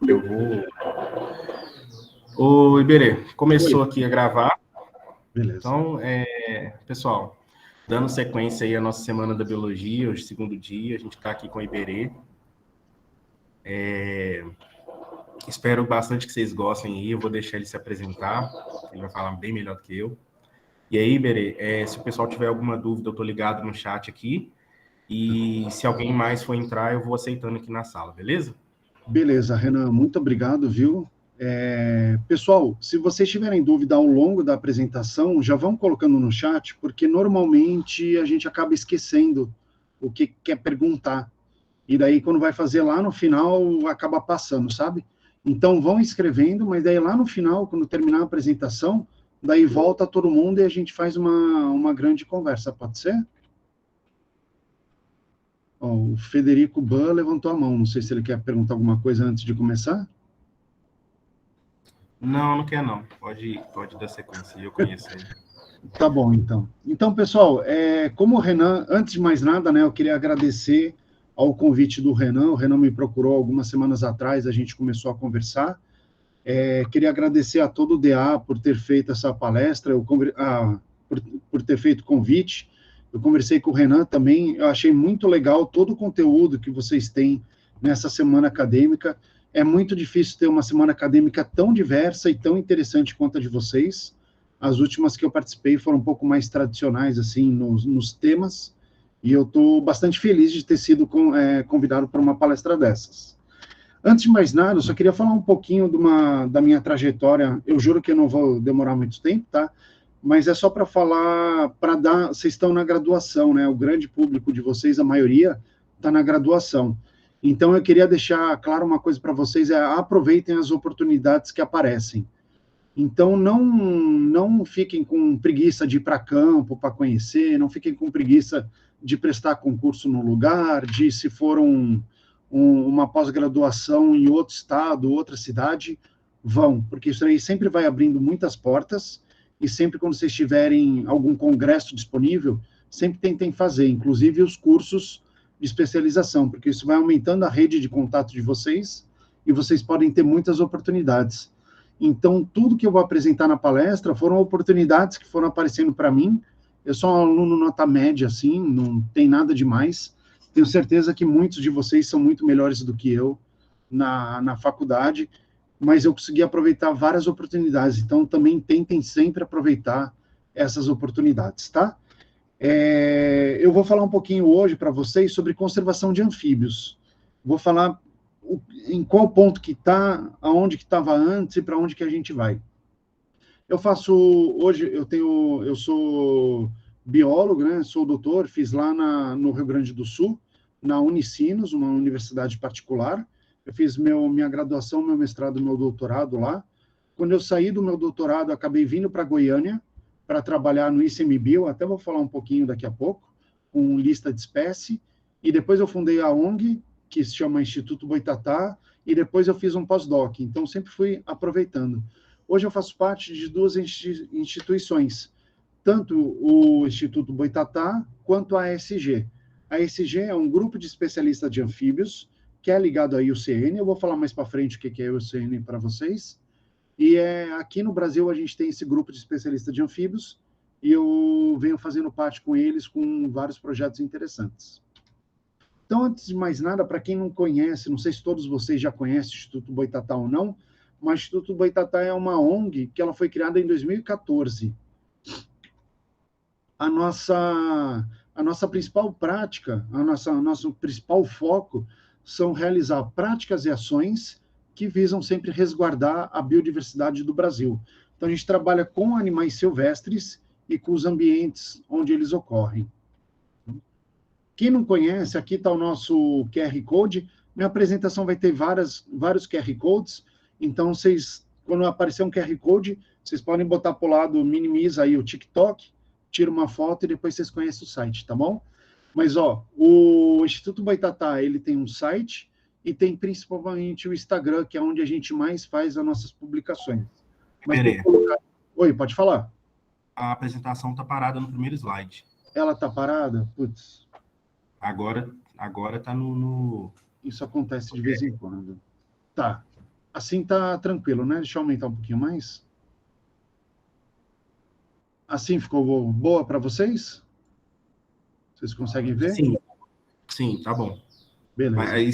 Eu vou... Ô, Iberê, começou aqui a gravar. Beleza. Então, pessoal, dando sequência aí à nossa Semana da Biologia, hoje, segundo dia, a gente está aqui com o Iberê. Espero bastante que vocês gostem aí, eu vou deixar ele se apresentar, ele vai falar bem melhor do que eu. E aí, Iberê, se o pessoal tiver alguma dúvida, eu estou ligado no chat aqui, e se alguém mais for entrar, eu vou aceitando aqui na sala, beleza? Beleza, Renan, muito obrigado, viu? Pessoal, se vocês tiverem dúvida ao longo da apresentação, já vão colocando no chat, porque normalmente a gente acaba esquecendo o que quer perguntar. E daí, quando vai fazer lá no final, acaba passando, sabe? Então, vão escrevendo, mas daí lá no final, quando terminar a apresentação, daí volta todo mundo e a gente faz uma grande conversa, pode ser? Ó, o Federico Ban levantou a mão, não sei se ele quer perguntar alguma coisa antes de começar. Não, não quer não. Pode dar sequência, eu conheço ele. Tá bom, então. Então, pessoal, como o Renan, antes de mais nada, né, eu queria agradecer ao convite do Renan. O Renan me procurou algumas semanas atrás, a gente começou a conversar. Queria agradecer a todo o DA por ter feito essa palestra, por ter feito o convite. Eu conversei com o Renan também, eu achei muito legal todo o conteúdo que vocês têm nessa semana acadêmica. É muito difícil ter uma semana acadêmica tão diversa e tão interessante quanto a de vocês. As últimas que eu participei foram um pouco mais tradicionais, assim, nos temas, e eu estou bastante feliz de ter sido convidado para uma palestra dessas. Antes de mais nada, eu só queria falar um pouquinho da minha trajetória. Eu juro que eu não vou demorar muito tempo, tá? Mas é só para falar, vocês estão na graduação, né? O grande público de vocês, a maioria, está na graduação. Então, eu queria deixar claro uma coisa para vocês, aproveitem as oportunidades que aparecem. Então, não fiquem com preguiça de ir para campo para conhecer, não fiquem com preguiça de prestar concurso no lugar, se for uma pós-graduação em outro estado, outra cidade, vão, porque isso aí sempre vai abrindo muitas portas, e sempre quando vocês tiverem algum congresso disponível, sempre tentem fazer, inclusive os cursos de especialização, porque isso vai aumentando a rede de contato de vocês, e vocês podem ter muitas oportunidades. Então, tudo que eu vou apresentar na palestra foram oportunidades que foram aparecendo para mim. Eu sou um aluno nota média, assim, não tem nada demais. Tenho certeza que muitos de vocês são muito melhores do que eu na faculdade, mas eu consegui aproveitar várias oportunidades. Então, também tentem sempre aproveitar essas oportunidades, tá? Eu vou falar um pouquinho hoje para vocês sobre conservação de anfíbios. Vou falar em qual ponto que está, aonde que estava antes e para onde que a gente vai. Hoje eu sou biólogo, né? Sou doutor, fiz lá no Rio Grande do Sul, na Unicinos, uma universidade particular. Eu fiz minha graduação, meu mestrado, meu doutorado lá. Quando eu saí do meu doutorado, acabei vindo para Goiânia para trabalhar no ICMBio, até vou falar um pouquinho daqui a pouco, com lista de espécie. E depois eu fundei a ONG, que se chama Instituto Boitatá, e depois eu fiz um pós-doc. Então, sempre fui aproveitando. Hoje eu faço parte de duas instituições, tanto o Instituto Boitatá quanto a ESG. A ESG é um grupo de especialistas de anfíbios, que é ligado à IUCN. Eu vou falar mais para frente o que é a IUCN para vocês. E aqui no Brasil a gente tem esse grupo de especialistas de anfíbios, e eu venho fazendo parte com eles com vários projetos interessantes. Então, antes de mais nada, para quem não conhece, não sei se todos vocês já conhecem o Instituto Boitatá ou não, mas o Instituto Boitatá é uma ONG que ela foi criada em 2014. A nossa principal prática, nosso principal foco são realizar práticas e ações que visam sempre resguardar a biodiversidade do Brasil. Então, a gente trabalha com animais silvestres e com os ambientes onde eles ocorrem. Quem não conhece, aqui está o nosso QR Code. Minha apresentação vai ter vários QR Codes, então quando aparecer um QR Code, vocês podem botar para o lado, minimiza aí o TikTok, tira uma foto e depois vocês conhecem o site, tá bom? Mas, o Instituto Boitatá, ele tem um site e tem principalmente o Instagram, que é onde a gente mais faz as nossas publicações. Mas Oi, pode falar. A apresentação está parada no primeiro slide. Ela está parada? Putz. Agora está no... Isso acontece de vez em quando. Tá. Assim tá tranquilo, né? Deixa eu aumentar um pouquinho mais. Assim ficou boa para vocês? Vocês conseguem ver? Sim, sim, tá bom. Mas Beleza. aí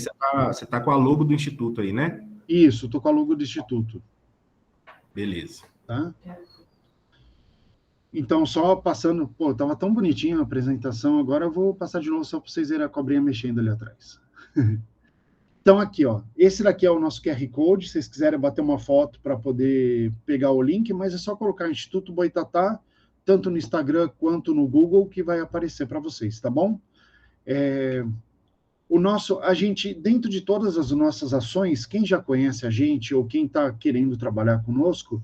você tá com a logo do Instituto aí, né? Isso, tô com a logo do Instituto, Beleza. tá? Então, só passando... Pô, tava tão bonitinha a apresentação, agora eu vou passar de novo só para vocês verem a cobrinha mexendo ali atrás. Então, aqui, ó, esse daqui é o nosso QR Code, se vocês quiserem bater uma foto para poder pegar o link, mas é só colocar Instituto Boitatá, tanto no Instagram quanto no Google, que vai aparecer para vocês, tá bom? A gente, dentro de todas as nossas ações, quem já conhece a gente ou quem está querendo trabalhar conosco,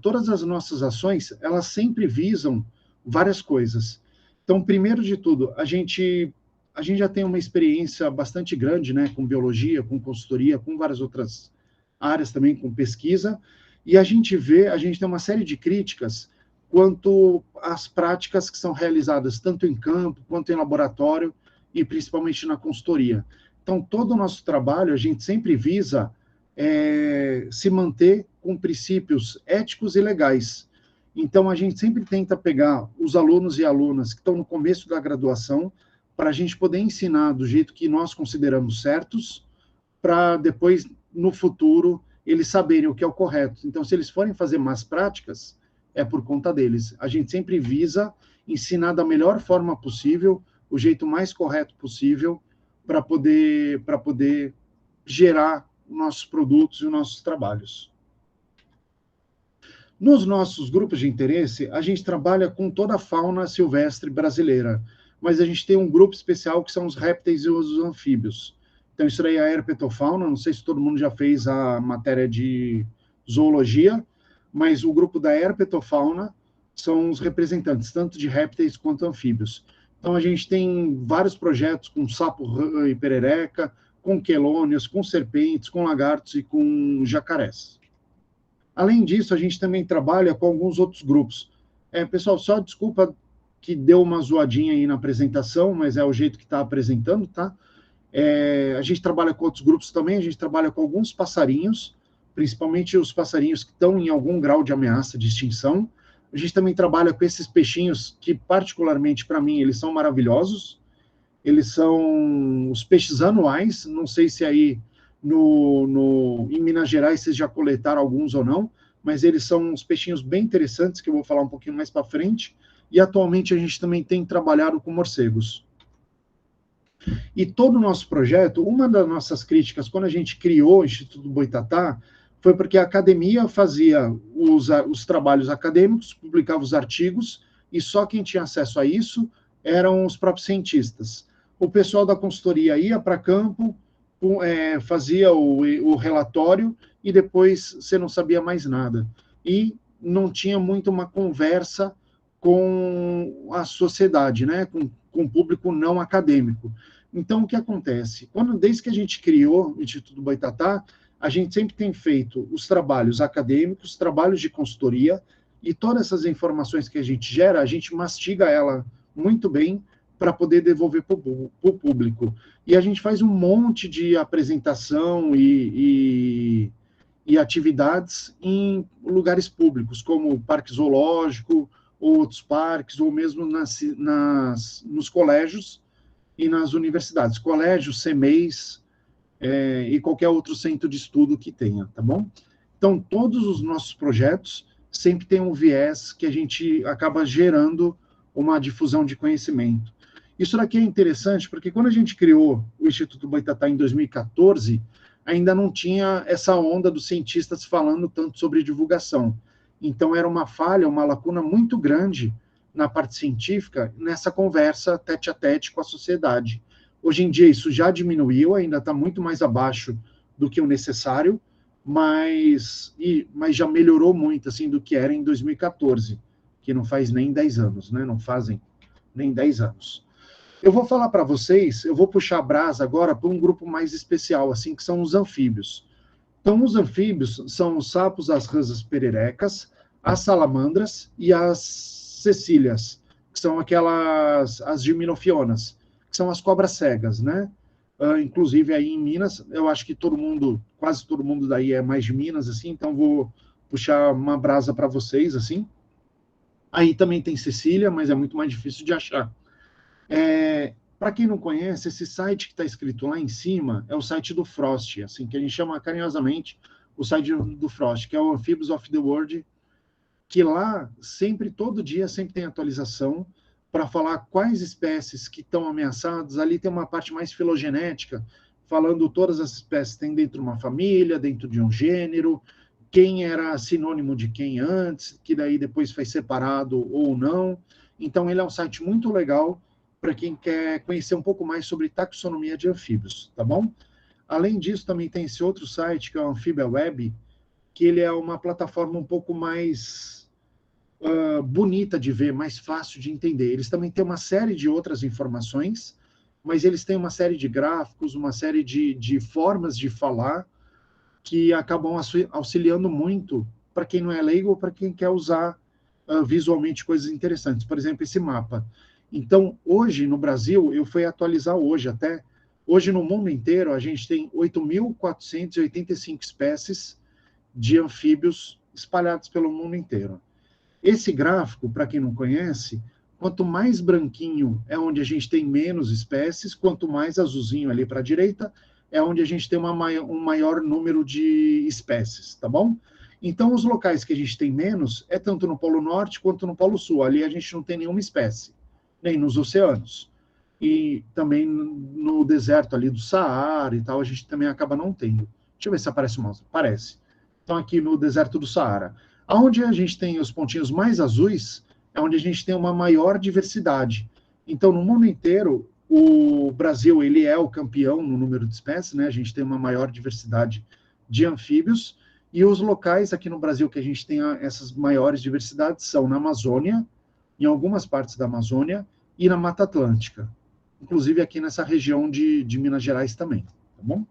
todas as nossas ações, elas sempre visam várias coisas. Então, primeiro de tudo, a gente já tem uma experiência bastante grande, né, com biologia, com consultoria, com várias outras áreas também, com pesquisa, e a gente tem uma série de críticas quanto às práticas que são realizadas tanto em campo quanto em laboratório, e principalmente na consultoria. Então, todo o nosso trabalho, a gente sempre visa se manter com princípios éticos e legais. Então, a gente sempre tenta pegar os alunos e alunas que estão no começo da graduação, para a gente poder ensinar do jeito que nós consideramos certos, para depois, no futuro, eles saberem o que é o correto. Então, se eles forem fazer más práticas, é por conta deles. A gente sempre visa ensinar da melhor forma possível, o jeito mais correto possível, para poder gerar os nossos produtos e os nossos trabalhos. Nos nossos grupos de interesse, a gente trabalha com toda a fauna silvestre brasileira, mas a gente tem um grupo especial que são os répteis e os anfíbios. Então, isso aí é a herpetofauna, não sei se todo mundo já fez a matéria de zoologia, mas o grupo da herpetofauna são os representantes, tanto de répteis quanto anfíbios. Então, a gente tem vários projetos com sapo e perereca, com quelônios, com serpentes, com lagartos e com jacarés. Além disso, a gente também trabalha com alguns outros grupos. Pessoal, só desculpa que deu uma zoadinha aí na apresentação, mas é o jeito que está apresentando, tá? A gente trabalha com outros grupos também, a gente trabalha com alguns passarinhos, principalmente os passarinhos que estão em algum grau de ameaça de extinção. A gente também trabalha com esses peixinhos que, particularmente para mim, eles são maravilhosos. Eles são os peixes anuais, não sei se aí em Minas Gerais vocês já coletaram alguns ou não, mas eles são uns peixinhos bem interessantes, que eu vou falar um pouquinho mais para frente, e atualmente a gente também tem trabalhado com morcegos. E todo o nosso projeto, uma das nossas críticas, quando a gente criou o Instituto Boitatá, foi porque a academia fazia os trabalhos acadêmicos, publicava os artigos, e só quem tinha acesso a isso eram os próprios cientistas. O pessoal da consultoria ia para campo, fazia o relatório, e depois você não sabia mais nada. E não tinha muito uma conversa com a sociedade, né? com o público não acadêmico. Então, o que acontece? Desde que a gente criou o Instituto Boitatá, a gente sempre tem feito os trabalhos acadêmicos, trabalhos de consultoria, e todas essas informações que a gente gera, a gente mastiga ela muito bem para poder devolver para o público. E a gente faz um monte de apresentação e atividades em lugares públicos, como o Parque Zoológico, ou outros parques, ou mesmo nos colégios e nas universidades, colégios, CMEs, e qualquer outro centro de estudo que tenha, tá bom? Então, todos os nossos projetos sempre tem um viés que a gente acaba gerando uma difusão de conhecimento. Isso daqui é interessante, porque quando a gente criou o Instituto Boitatá em 2014, ainda não tinha essa onda dos cientistas falando tanto sobre divulgação. Então, era uma falha, uma lacuna muito grande na parte científica, nessa conversa tete a tete com a sociedade. Hoje em dia, isso já diminuiu, ainda está muito mais abaixo do que o necessário, mas já melhorou muito, assim, do que era em 2014, que não faz nem 10 anos, né? Não fazem nem 10 anos. Eu vou falar para vocês, eu vou puxar a brasa agora para um grupo mais especial, assim, que são os anfíbios. Então, os anfíbios são os sapos, as rãs pererecas, as salamandras e as cecílias, que são as gimnofionas, que são as cobras cegas, né? inclusive aí em Minas. Eu acho que todo mundo, quase todo mundo daí é mais de Minas, assim, então vou puxar uma brasa para vocês, assim. Aí também tem Cecília, mas é muito mais difícil de achar. Para quem não conhece, esse site que está escrito lá em cima é o site do Frost, assim, que a gente chama carinhosamente o site do Frost, que é o Amphibians of the World, que lá sempre, todo dia, sempre tem atualização para falar quais espécies que estão ameaçadas. Ali tem uma parte mais filogenética, falando todas as espécies que tem dentro de uma família, dentro de um gênero, quem era sinônimo de quem antes, que daí depois foi separado ou não. Então, ele é um site muito legal para quem quer conhecer um pouco mais sobre taxonomia de anfíbios, tá bom? Além disso, também tem esse outro site, que é o Amphibia Web, que ele é uma plataforma um pouco mais bonita de ver, mais fácil de entender. Eles também têm uma série de outras informações, mas eles têm uma série de gráficos, uma série de formas de falar que acabam auxiliando muito para quem não é leigo ou para quem quer usar visualmente coisas interessantes. Por exemplo, esse mapa. Então, hoje no Brasil, eu fui atualizar hoje até, hoje no mundo inteiro a gente tem 8.485 espécies de anfíbios espalhados pelo mundo inteiro. Esse gráfico, para quem não conhece, quanto mais branquinho é onde a gente tem menos espécies, quanto mais azulzinho ali para a direita é onde a gente tem um maior número de espécies, tá bom? Então, os locais que a gente tem menos é tanto no Polo Norte quanto no Polo Sul. Ali a gente não tem nenhuma espécie, nem nos oceanos. E também no deserto ali do Saara e tal, a gente também acaba não tendo. Deixa eu ver se aparece o mouse. Aparece. Então, aqui no deserto do Saara. Onde a gente tem os pontinhos mais azuis, é onde a gente tem uma maior diversidade. Então, no mundo inteiro, o Brasil ele é o campeão no número de espécies, né? A gente tem uma maior diversidade de anfíbios, e os locais aqui no Brasil que a gente tem essas maiores diversidades são na Amazônia, em algumas partes da Amazônia, e na Mata Atlântica, inclusive aqui nessa região de Minas Gerais também, tá bom?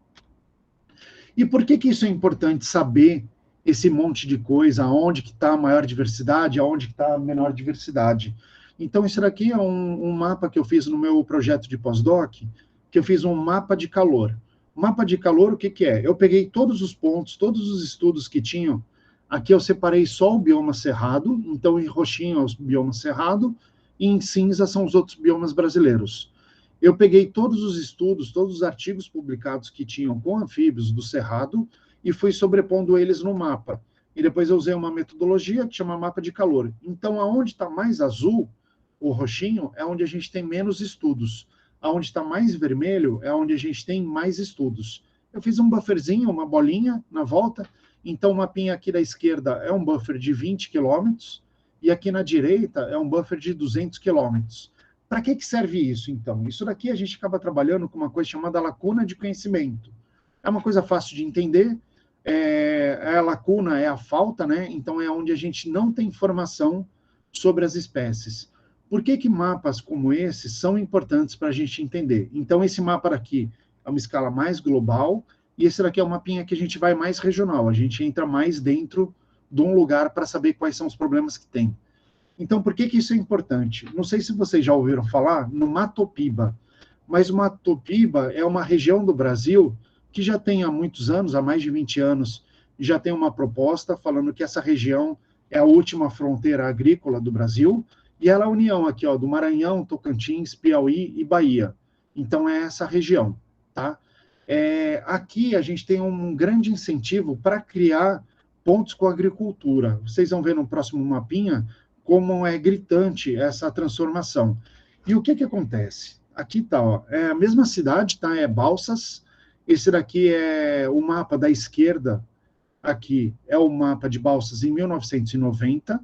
E por que isso é importante saber esse monte de coisa, aonde que está a maior diversidade, aonde que está a menor diversidade? Então, isso daqui é um mapa que eu fiz no meu projeto de pós-doc, que eu fiz um mapa de calor. O mapa de calor, o que, que é? Eu peguei todos os pontos, todos os estudos que tinham, aqui eu separei só o bioma cerrado, então em roxinho é o bioma cerrado, e em cinza são os outros biomas brasileiros. Eu peguei todos os estudos, todos os artigos publicados que tinham com anfíbios do cerrado e fui sobrepondo eles no mapa. E depois eu usei uma metodologia que chama mapa de calor. Então, aonde está mais azul, o roxinho, é onde a gente tem menos estudos. Aonde está mais vermelho é onde a gente tem mais estudos. Eu fiz um bufferzinho, uma bolinha na volta. Então, o mapinha aqui da esquerda é um buffer de 20 quilômetros e aqui na direita é um buffer de 200 quilômetros. Para que serve isso, então? Isso daqui a gente acaba trabalhando com uma coisa chamada lacuna de conhecimento. É uma coisa fácil de entender, a lacuna é a falta, né? Então é onde a gente não tem informação sobre as espécies. Por que mapas como esse são importantes para a gente entender? Então esse mapa daqui é uma escala mais global e esse daqui é um mapinha que a gente vai mais regional, a gente entra mais dentro de um lugar para saber quais são os problemas que tem. Então, por que isso é importante? Não sei se vocês já ouviram falar no Mato Piba, mas o Mato Piba é uma região do Brasil que já tem há muitos anos, há mais de 20 anos, já tem uma proposta falando que essa região é a última fronteira agrícola do Brasil, e ela é a união aqui, ó, do Maranhão, Tocantins, Piauí e Bahia. Então, é essa região, tá? Aqui a gente tem um grande incentivo para criar pontos com a agricultura. Vocês vão ver no próximo mapinha como é gritante essa transformação. E o que acontece? Aqui está, é a mesma cidade, tá? É Balsas. Esse daqui é o mapa da esquerda. Aqui é o mapa de Balsas em 1990.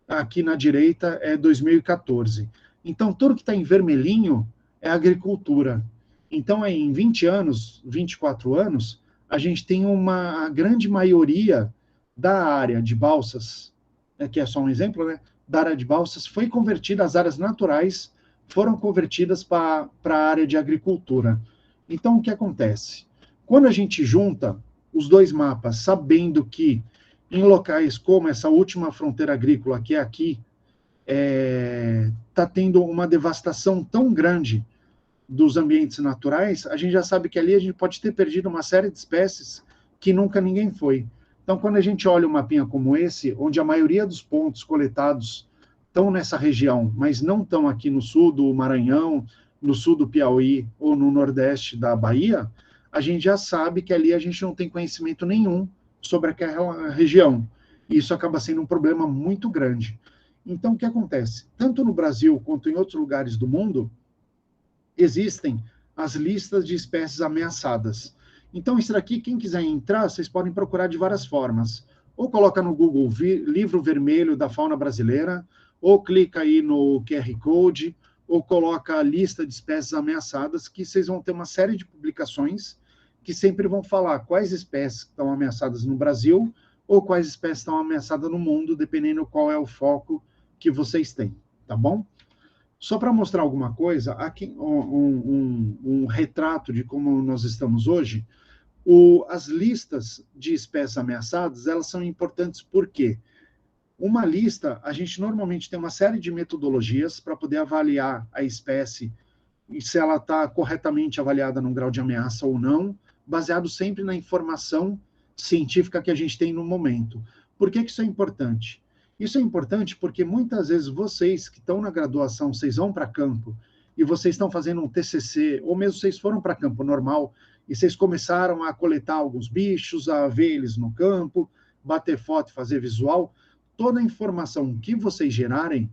Aqui na direita é 2014. Então, tudo que está em vermelhinho é agricultura. Então, aí, em 20 anos, 24 anos, a gente tem a grande maioria da área de Balsas, que é só um exemplo, né? Da área de Balsas foi convertida, as áreas naturais foram convertidas para a área de agricultura. Então, o que acontece? Quando a gente junta os dois mapas, sabendo que em locais como essa última fronteira agrícola, que é aqui, está tendo uma devastação tão grande dos ambientes naturais, a gente já sabe que ali a gente pode ter perdido uma série de espécies que nunca ninguém foi. Então, quando a gente olha um mapinha como esse, onde a maioria dos pontos coletados estão nessa região, mas não estão aqui no sul do Maranhão, no sul do Piauí ou no nordeste da Bahia, a gente já sabe que ali a gente não tem conhecimento nenhum sobre aquela região. E isso acaba sendo um problema muito grande. Então, o que acontece? Tanto no Brasil quanto em outros lugares do mundo, existem as listas de espécies ameaçadas. Então, isso daqui, quem quiser entrar, vocês podem procurar de várias formas. Ou coloca no Google Livro Vermelho da Fauna Brasileira, ou clica aí no QR Code, ou coloca a lista de espécies ameaçadas, que vocês vão ter uma série de publicações que sempre vão falar quais espécies estão ameaçadas no Brasil ou quais espécies estão ameaçadas no mundo, dependendo qual é o foco que vocês têm, tá bom? Só para mostrar alguma coisa, aqui um retrato de como nós estamos hoje. As listas de espécies ameaçadas, elas são importantes porque uma lista, a gente normalmente tem uma série de metodologias para poder avaliar a espécie e se ela está corretamente avaliada num grau de ameaça ou não, baseado sempre na informação científica que a gente tem no momento. Por que isso é importante? Isso é importante porque muitas vezes vocês que estão na graduação, vocês vão para campo e vocês estão fazendo um TCC, ou mesmo vocês foram para campo normal e vocês começaram a coletar alguns bichos, a ver eles no campo, bater foto, fazer visual. Toda a informação que vocês gerarem,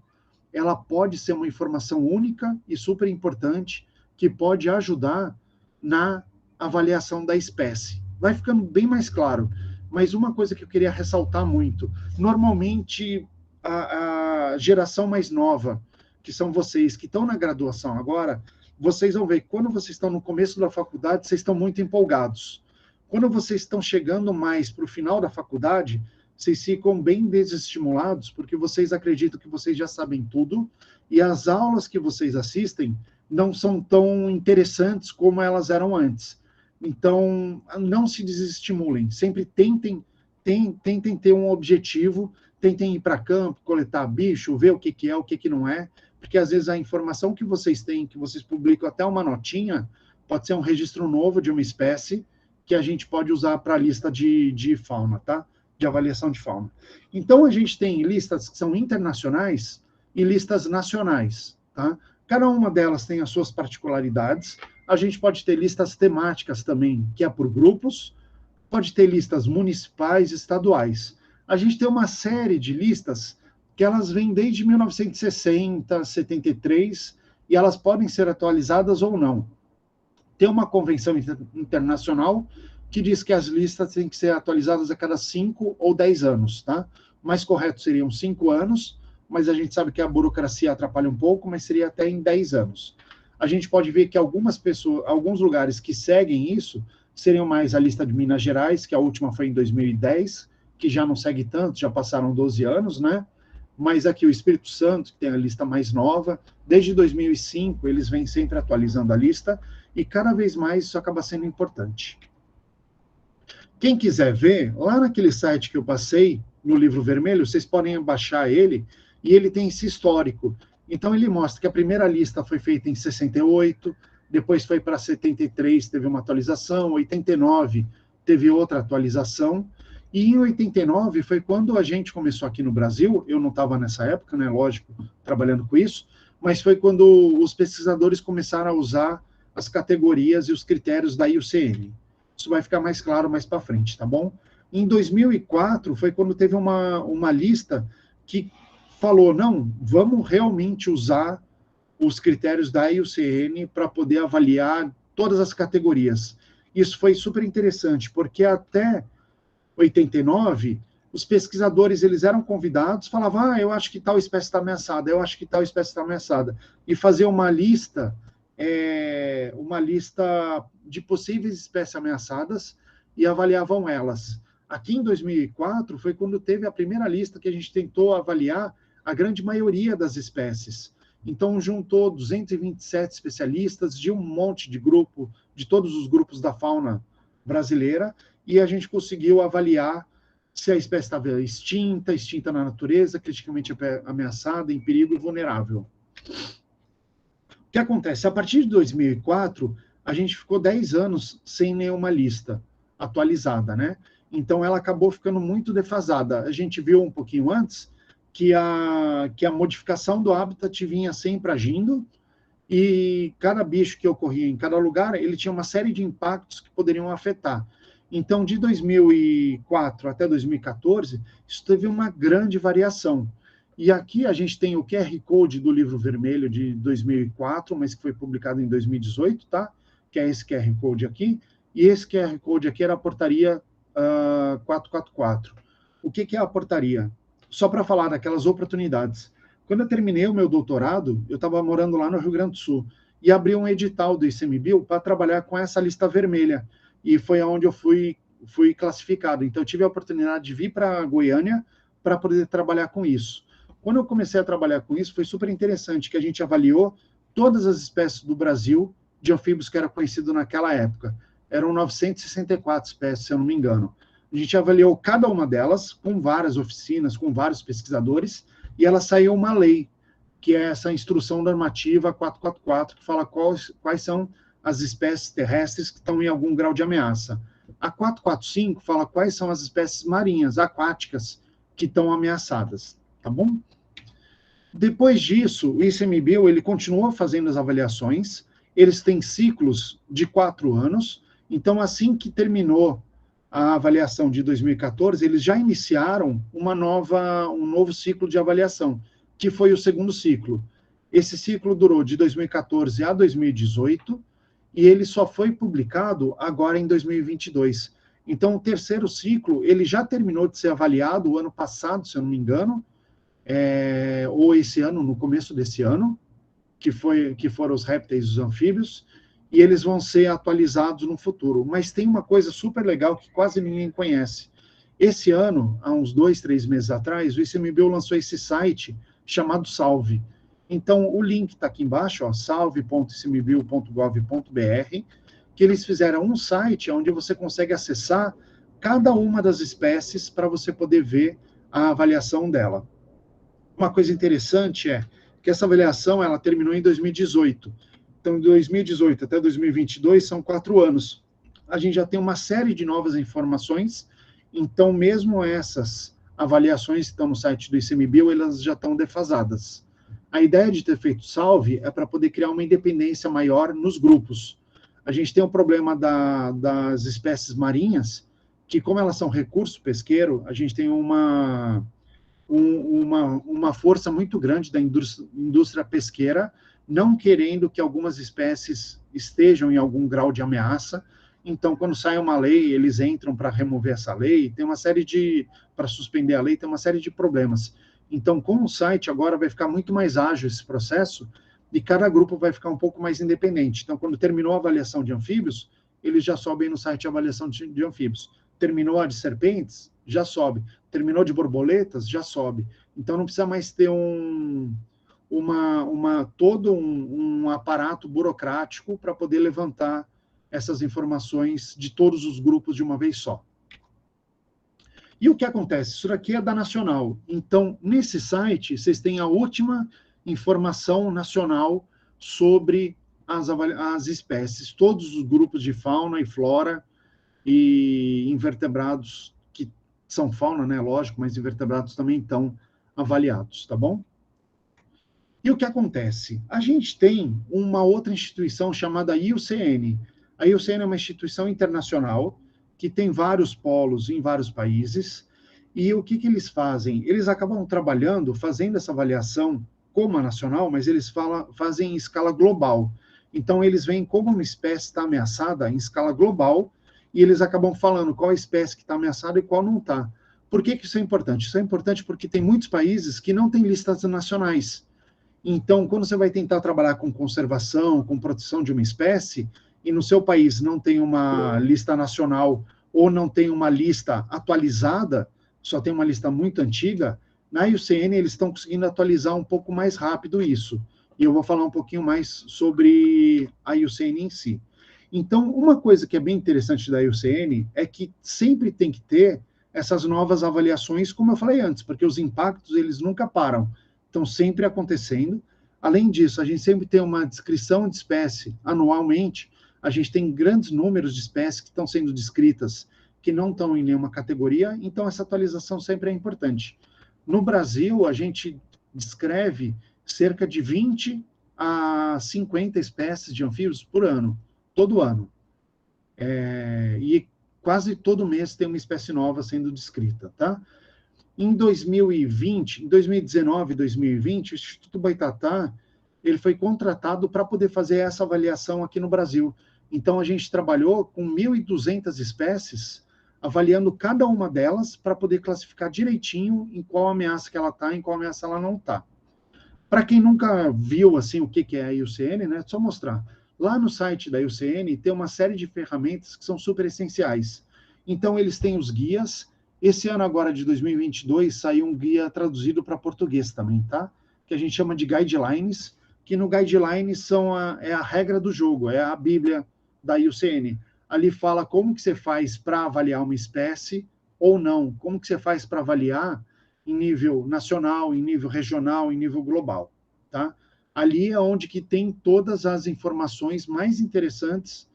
ela pode ser uma informação única e super importante que pode ajudar na avaliação da espécie. Vai ficando bem mais claro. Mas uma coisa que eu queria ressaltar muito, normalmente a geração mais nova, que são vocês que estão na graduação agora, vocês vão ver que quando vocês estão no começo da faculdade, vocês estão muito empolgados. Quando vocês estão chegando mais para o final da faculdade, vocês ficam bem desestimulados, porque vocês acreditam que vocês já sabem tudo, e as aulas que vocês assistem não são tão interessantes como elas eram antes. Então, não se desestimulem, sempre tentem ter um objetivo, tentem ir para campo, coletar bicho, ver o que é, o que não é, porque às vezes a informação que vocês têm, que vocês publicam até uma notinha, pode ser um registro novo de uma espécie que a gente pode usar para a lista de fauna, tá? De avaliação de fauna. Então, a gente tem listas que são internacionais e listas nacionais, tá? Cada uma delas tem as suas particularidades. A gente pode ter listas temáticas também, que é por grupos, pode ter listas municipais, estaduais. A gente tem uma série de listas que elas vêm desde 1960, 73, e elas podem ser atualizadas ou não. Tem uma convenção internacional que diz que as listas têm que ser atualizadas a cada 5 ou 10 anos, tá? O mais correto seriam 5 anos, mas a gente sabe que a burocracia atrapalha um pouco, mas seria até em 10 anos. A gente pode ver que alguns lugares que seguem isso seriam mais a lista de Minas Gerais, que a última foi em 2010, que já não segue tanto, já passaram 12 anos, né? Mas aqui o Espírito Santo, que tem a lista mais nova, desde 2005 eles vêm sempre atualizando a lista, e cada vez mais isso acaba sendo importante. Quem quiser ver, lá naquele site que eu passei, no Livro Vermelho, vocês podem baixar ele, e ele tem esse histórico. Então, ele mostra que a primeira lista foi feita em 68, depois foi para 73, teve uma atualização, 89 teve outra atualização, e em 89 foi quando a gente começou aqui no Brasil, eu não estava nessa época, né, lógico, trabalhando com isso, mas foi quando os pesquisadores começaram a usar as categorias e os critérios da IUCN. Isso vai ficar mais claro mais para frente, tá bom? Em 2004 foi quando teve uma lista que falou, não, vamos realmente usar os critérios da IUCN para poder avaliar todas as categorias. Isso foi super interessante, porque até 89, os pesquisadores eles eram convidados, falavam, eu acho que tal espécie está ameaçada, eu acho que tal espécie está ameaçada, e fazer uma lista de possíveis espécies ameaçadas e avaliavam elas. Aqui em 2004 foi quando teve a primeira lista que a gente tentou avaliar a grande maioria das espécies. Então, juntou 227 especialistas de um monte de grupo, de todos os grupos da fauna brasileira, e a gente conseguiu avaliar se a espécie estava extinta na natureza, criticamente ameaçada, em perigo e vulnerável. O que acontece? A partir de 2004, a gente ficou 10 anos sem nenhuma lista atualizada, né? Então, ela acabou ficando muito defasada. A gente viu um pouquinho antes que a modificação do habitat vinha sempre agindo, e cada bicho que ocorria em cada lugar, ele tinha uma série de impactos que poderiam afetar. Então, de 2004 até 2014, isso teve uma grande variação. E aqui a gente tem o QR Code do livro vermelho de 2004, mas que foi publicado em 2018, tá? Que é esse QR Code aqui. E esse QR Code aqui era a portaria 444. O que é a portaria? Só para falar daquelas oportunidades. Quando eu terminei o meu doutorado, eu estava morando lá no Rio Grande do Sul e abri um edital do ICMBio para trabalhar com essa lista vermelha. E foi onde eu fui classificado. Então, eu tive a oportunidade de vir para Goiânia para poder trabalhar com isso. Quando eu comecei a trabalhar com isso, foi super interessante, que a gente avaliou todas as espécies do Brasil de anfíbios que era conhecido naquela época. Eram 964 espécies, se eu não me engano. A gente avaliou cada uma delas, com várias oficinas, com vários pesquisadores, e ela saiu uma lei, que é essa instrução normativa 444, que fala quais são as espécies terrestres que estão em algum grau de ameaça. A 445 fala quais são as espécies marinhas, aquáticas, que estão ameaçadas, tá bom? Depois disso, o ICMBio, ele continuou fazendo as avaliações, eles têm ciclos de 4 anos, então, assim que terminou a avaliação de 2014, eles já iniciaram um novo ciclo de avaliação, que foi o segundo ciclo. Esse ciclo durou de 2014 a 2018, e ele só foi publicado agora em 2022. Então, o terceiro ciclo, ele já terminou de ser avaliado o ano passado, se eu não me engano, ou esse ano, no começo desse ano, que foram os répteis e os anfíbios, e eles vão ser atualizados no futuro. Mas tem uma coisa super legal que quase ninguém conhece. Esse ano, há uns 2, 3 meses atrás, o ICMBio lançou esse site chamado Salve. Então, o link está aqui embaixo, salve.icmbio.gov.br, que eles fizeram um site onde você consegue acessar cada uma das espécies para você poder ver a avaliação dela. Uma coisa interessante é que essa avaliação ela terminou em 2018. Então, de 2018 até 2022 são 4 anos. A gente já tem uma série de novas informações, então mesmo essas avaliações que estão no site do ICMBio, elas já estão defasadas. A ideia de ter feito Salve é para poder criar uma independência maior nos grupos. A gente tem o problema das espécies marinhas, que como elas são recurso pesqueiro, a gente tem uma força muito grande da indústria pesqueira, não querendo que algumas espécies estejam em algum grau de ameaça. Então, quando sai uma lei, eles entram para remover essa lei, tem uma série para suspender a lei, tem uma série de problemas. Então, com o site, agora vai ficar muito mais ágil esse processo, e cada grupo vai ficar um pouco mais independente. Então, quando terminou a avaliação de anfíbios, eles já sobem no site a avaliação de anfíbios. Terminou a de serpentes, já sobe. Terminou de borboletas, já sobe. Então, não precisa mais ter todo um aparato burocrático para poder levantar essas informações de todos os grupos de uma vez só. E o que acontece? Isso daqui é da Nacional. Então, nesse site, vocês têm a última informação nacional sobre as espécies, todos os grupos de fauna e flora e invertebrados, que são fauna, né? Lógico, mas invertebrados também estão avaliados, tá bom? E o que acontece? A gente tem uma outra instituição chamada IUCN. A IUCN é uma instituição internacional que tem vários polos em vários países, e o que eles fazem? Eles acabam trabalhando, fazendo essa avaliação como a nacional, mas eles fazem em escala global. Então, eles veem como uma espécie está ameaçada em escala global, e eles acabam falando qual espécie que está ameaçada e qual não está. Por que isso é importante? Isso é importante porque tem muitos países que não têm listas nacionais. Então, quando você vai tentar trabalhar com conservação, com proteção de uma espécie, e no seu país não tem uma lista nacional ou não tem uma lista atualizada, só tem uma lista muito antiga, na IUCN eles estão conseguindo atualizar um pouco mais rápido isso. E eu vou falar um pouquinho mais sobre a IUCN em si. Então, uma coisa que é bem interessante da IUCN é que sempre tem que ter essas novas avaliações, como eu falei antes, porque os impactos eles nunca param, estão sempre acontecendo. Além disso, a gente sempre tem uma descrição de espécie anualmente, a gente tem grandes números de espécies que estão sendo descritas que não estão em nenhuma categoria, então essa atualização sempre é importante. No Brasil, a gente descreve cerca de 20 a 50 espécies de anfíbios por ano, todo ano. E quase todo mês tem uma espécie nova sendo descrita, tá? Em 2020, em 2019 e 2020, o Instituto Boitatá, ele foi contratado para poder fazer essa avaliação aqui no Brasil. Então, a gente trabalhou com 1.200 espécies, avaliando cada uma delas para poder classificar direitinho em qual ameaça que ela está, em qual ameaça ela não está. Para quem nunca viu assim o que é a IUCN, né, só mostrar. Lá no site da IUCN tem uma série de ferramentas que são super essenciais. Então, eles têm os guias. Esse ano agora de 2022 saiu um guia traduzido para português também, tá? Que a gente chama de guidelines, que no guidelines é a regra do jogo, é a Bíblia da IUCN. Ali fala como que você faz para avaliar uma espécie ou não, como que você faz para avaliar em nível nacional, em nível regional, em nível global, tá? Ali é onde que tem todas as informações mais interessantes,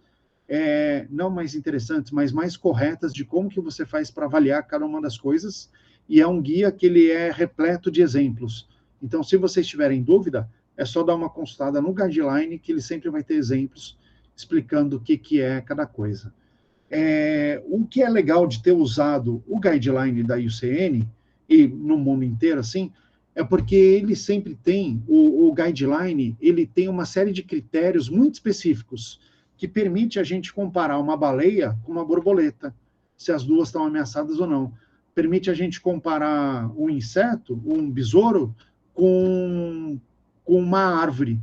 não mais interessantes, mas mais corretas de como que você faz para avaliar cada uma das coisas, e é um guia que ele é repleto de exemplos. Então, se vocês tiverem dúvida, é só dar uma consultada no guideline, que ele sempre vai ter exemplos explicando o que é cada coisa. O que é legal de ter usado o guideline da IUCN, e no mundo inteiro, assim, é porque ele sempre tem, o guideline, ele tem uma série de critérios muito específicos que permite a gente comparar uma baleia com uma borboleta, se as duas estão ameaçadas ou não. Permite a gente comparar um inseto, um besouro, com uma árvore.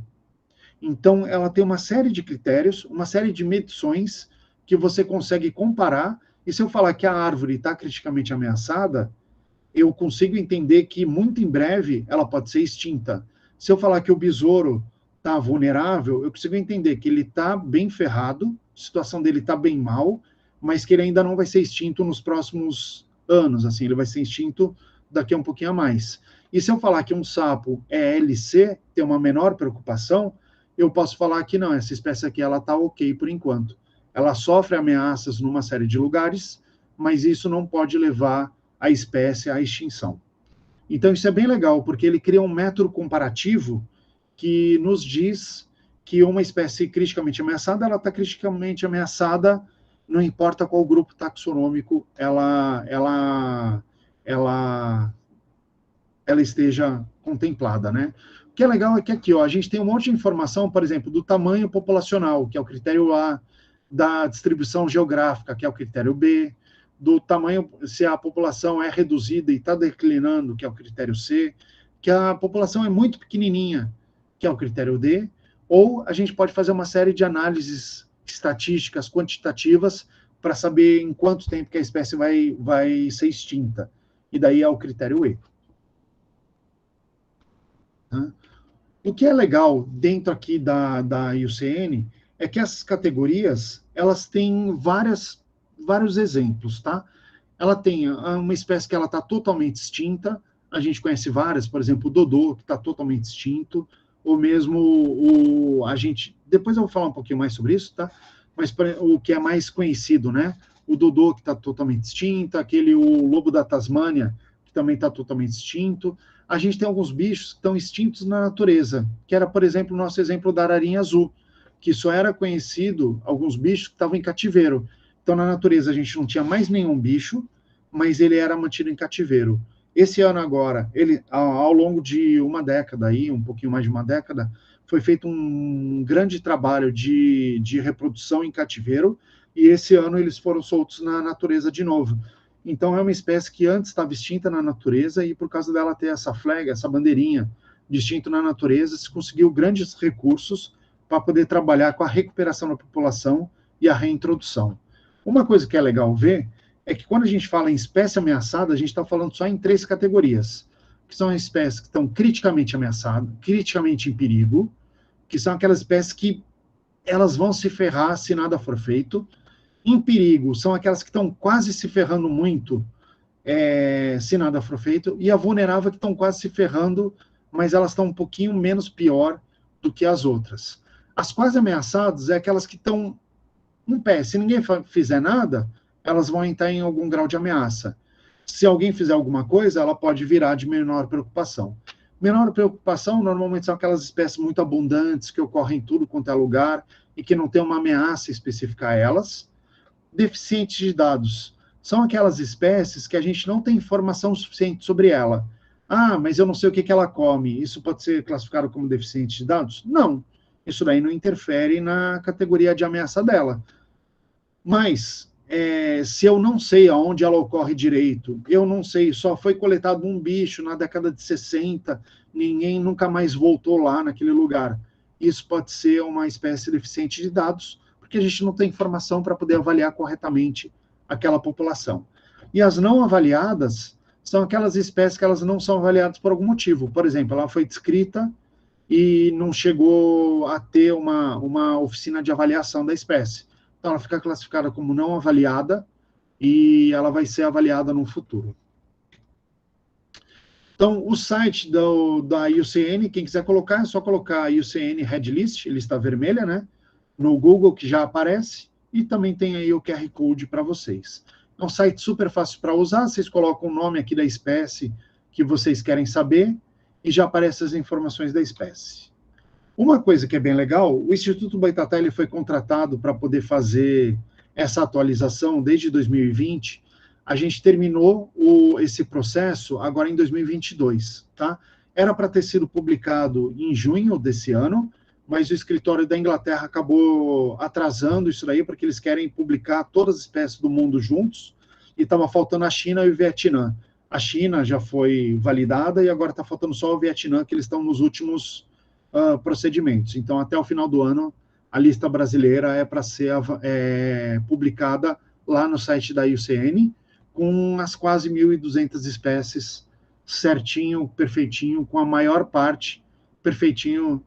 Então, ela tem uma série de critérios, uma série de medições que você consegue comparar, e se eu falar que a árvore está criticamente ameaçada, eu consigo entender que muito em breve ela pode ser extinta. Se eu falar que o besouro está vulnerável, eu consigo entender que ele está bem ferrado, a situação dele está bem mal, mas que ele ainda não vai ser extinto nos próximos anos, assim, ele vai ser extinto daqui a um pouquinho a mais. E se eu falar que um sapo é LC, tem uma menor preocupação, eu posso falar que não, essa espécie aqui ela está ok por enquanto. Ela sofre ameaças numa série de lugares, mas isso não pode levar a espécie à extinção. Então, isso é bem legal, porque ele cria um método comparativo que nos diz que uma espécie criticamente ameaçada, ela está criticamente ameaçada, não importa qual grupo taxonômico ela esteja contemplada, né? O que é legal é que aqui, ó, a gente tem um monte de informação, por exemplo, do tamanho populacional, que é o critério A, da distribuição geográfica, que é o critério B, do tamanho, se a população é reduzida e está declinando, que é o critério C, que a população é muito pequenininha, que é o critério D, ou a gente pode fazer uma série de análises estatísticas, quantitativas, para saber em quanto tempo que a espécie vai ser extinta. E daí é o critério E. O que é legal dentro aqui da IUCN é que essas categorias, elas têm vários exemplos, tá? Ela tem uma espécie que ela está totalmente extinta, a gente conhece várias, por exemplo, o dodô, que está totalmente extinto, ou mesmo depois eu vou falar um pouquinho mais sobre isso, tá? Mas o que é mais conhecido, né? O dodô, que está totalmente extinto, o lobo da Tasmânia, que também está totalmente extinto. A gente tem alguns bichos que estão extintos na natureza, que era, por exemplo, o nosso exemplo da ararinha azul, que só era conhecido alguns bichos que estavam em cativeiro. Então, na natureza, a gente não tinha mais nenhum bicho, mas ele era mantido em cativeiro. Esse ano agora, ao longo de uma década, um pouquinho mais de uma década, foi feito um grande trabalho de reprodução em cativeiro, e esse ano eles foram soltos na natureza de novo. Então, é uma espécie que antes estava extinta na natureza, e por causa dela ter essa flag, essa bandeirinha de extinto na natureza, se conseguiu grandes recursos para poder trabalhar com a recuperação da população e a reintrodução. Uma coisa que é legal ver é que quando a gente fala em espécie ameaçada, a gente está falando só em 3 categorias, que são as espécies que estão criticamente ameaçadas, criticamente em perigo, que são aquelas espécies que elas vão se ferrar se nada for feito. Em perigo, são aquelas que estão quase se ferrando muito se nada for feito, e a vulnerável que estão quase se ferrando mas elas estão um pouquinho menos pior do que as outras. As quase ameaçadas é aquelas que estão um pé. Se ninguém fizer nada, elas vão entrar em algum grau de ameaça. Se alguém fizer alguma coisa, ela pode virar de menor preocupação. Menor preocupação, normalmente, são aquelas espécies muito abundantes, que ocorrem em tudo quanto é lugar, e que não tem uma ameaça específica a elas. Deficientes de dados são aquelas espécies que a gente não tem informação suficiente sobre ela. Ah, mas eu não sei o que ela come. Isso pode ser classificado como deficiente de dados? Não. Isso daí não interfere na categoria de ameaça dela. Mas, se eu não sei aonde ela ocorre direito, eu não sei, só foi coletado um bicho na década de 60, ninguém nunca mais voltou lá naquele lugar. Isso pode ser uma espécie deficiente de dados, porque a gente não tem informação para poder avaliar corretamente aquela população. E as não avaliadas são aquelas espécies que elas não são avaliadas por algum motivo. Por exemplo, ela foi descrita e não chegou a ter uma oficina de avaliação da espécie. Então, ela fica classificada como não avaliada e ela vai ser avaliada no futuro. Então, o site da IUCN, quem quiser colocar, é só colocar IUCN Red List, lista vermelha, né? No Google, que já aparece, e também tem aí o QR Code para vocês. É um site super fácil para usar, vocês colocam o nome aqui da espécie que vocês querem saber, e já aparecem as informações da espécie. Uma coisa que é bem legal, o Instituto Boitatá ele foi contratado para poder fazer essa atualização desde 2020. A gente terminou esse processo agora em 2022, tá? Era para ter sido publicado em junho desse ano, mas o escritório da Inglaterra acabou atrasando isso daí, porque eles querem publicar todas as espécies do mundo juntos, e estava faltando a China e o Vietnã. A China já foi validada e agora está faltando só o Vietnã, que eles estão nos últimos procedimentos. Então, até o final do ano, a lista brasileira é para ser publicada lá no site da IUCN, com as quase 1.200 espécies, certinho, perfeitinho, com a maior parte, perfeitinho,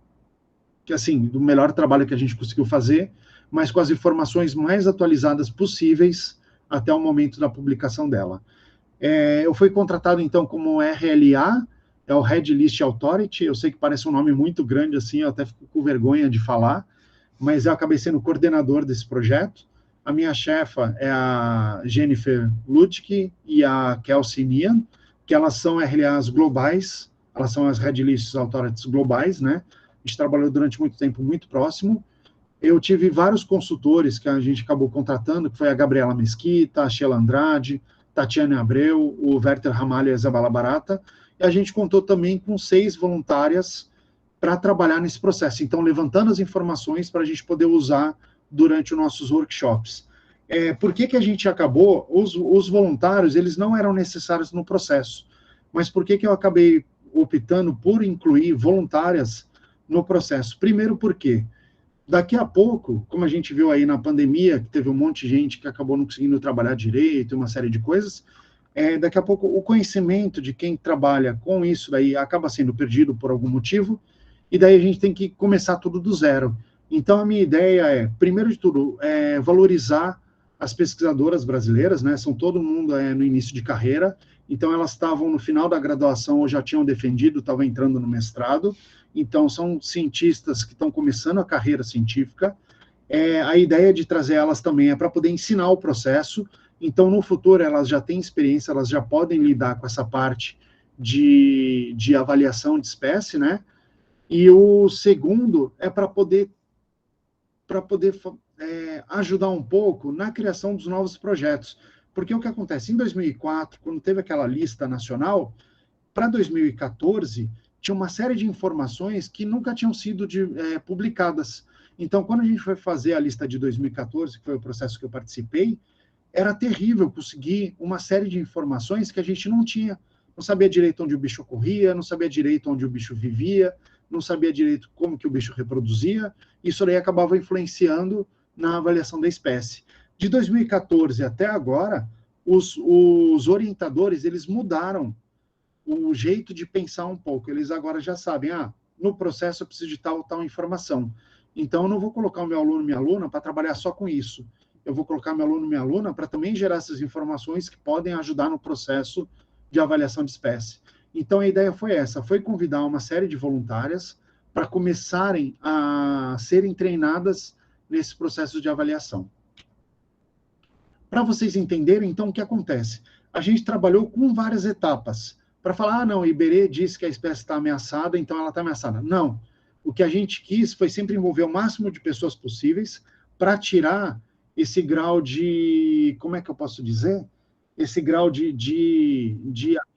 que assim, do melhor trabalho que a gente conseguiu fazer, mas com as informações mais atualizadas possíveis até o momento da publicação dela. Eu fui contratado, então, como RLA, é o Red List Authority. Eu sei que parece um nome muito grande assim, eu até fico com vergonha de falar, mas eu acabei sendo coordenador desse projeto. A minha chefa é a Jennifer Lutke e a Kelsey Nian, que elas são RLAs globais, elas são as Red List Authorities globais, né? A gente trabalhou durante muito tempo muito próximo. Eu tive vários consultores que a gente acabou contratando, que foi a Gabriela Mesquita, a Sheila Andrade, Tatiana Abreu, o Werther Ramalho e a Isabela Barata. E a gente contou também com 6 voluntárias para trabalhar nesse processo. Então, levantando as informações para a gente poder usar durante os nossos workshops. Por que a gente acabou? Os voluntários, eles não eram necessários no processo. Mas por que eu acabei optando por incluir voluntárias no processo? Primeiro porque daqui a pouco, como a gente viu aí na pandemia, que teve um monte de gente que acabou não conseguindo trabalhar direito, uma série de coisas, daqui a pouco o conhecimento de quem trabalha com isso daí acaba sendo perdido por algum motivo, e daí a gente tem que começar tudo do zero. Então, a minha ideia primeiro de tudo, valorizar as pesquisadoras brasileiras, né? São todo mundo no início de carreira, então elas estavam no final da graduação ou já tinham defendido, estavam entrando no mestrado, então são cientistas que estão começando a carreira científica. A ideia de trazer elas também é para poder ensinar o processo. Então, no futuro, elas já têm experiência, elas já podem lidar com essa parte de avaliação de espécie, né? E o segundo é para poder ajudar um pouco na criação dos novos projetos. Porque o que acontece? Em 2004, quando teve aquela lista nacional, para 2014, tinha uma série de informações que nunca tinham sido publicadas. Então, quando a gente foi fazer a lista de 2014, que foi o processo que eu participei, era terrível conseguir uma série de informações que a gente não tinha. Não sabia direito onde o bicho corria, não sabia direito onde o bicho vivia, não sabia direito como que o bicho reproduzia. Isso daí acabava influenciando na avaliação da espécie. De 2014 até agora, os orientadores, eles mudaram o jeito de pensar um pouco. Eles agora já sabem, no processo eu preciso de tal informação. Então, eu não vou colocar o meu aluno, minha aluna, para trabalhar só com isso. Eu vou colocar meu aluno, minha aluna, para também gerar essas informações que podem ajudar no processo de avaliação de espécie. Então, a ideia foi essa, foi convidar uma série de voluntárias para começarem a serem treinadas nesse processo de avaliação. Para vocês entenderem, então, o que acontece? A gente trabalhou com várias etapas. Para falar, não, Iberê disse que a espécie está ameaçada, então ela está ameaçada. Não. O que a gente quis foi sempre envolver o máximo de pessoas possíveis para tirar esse grau de... Como é que eu posso dizer? Esse grau de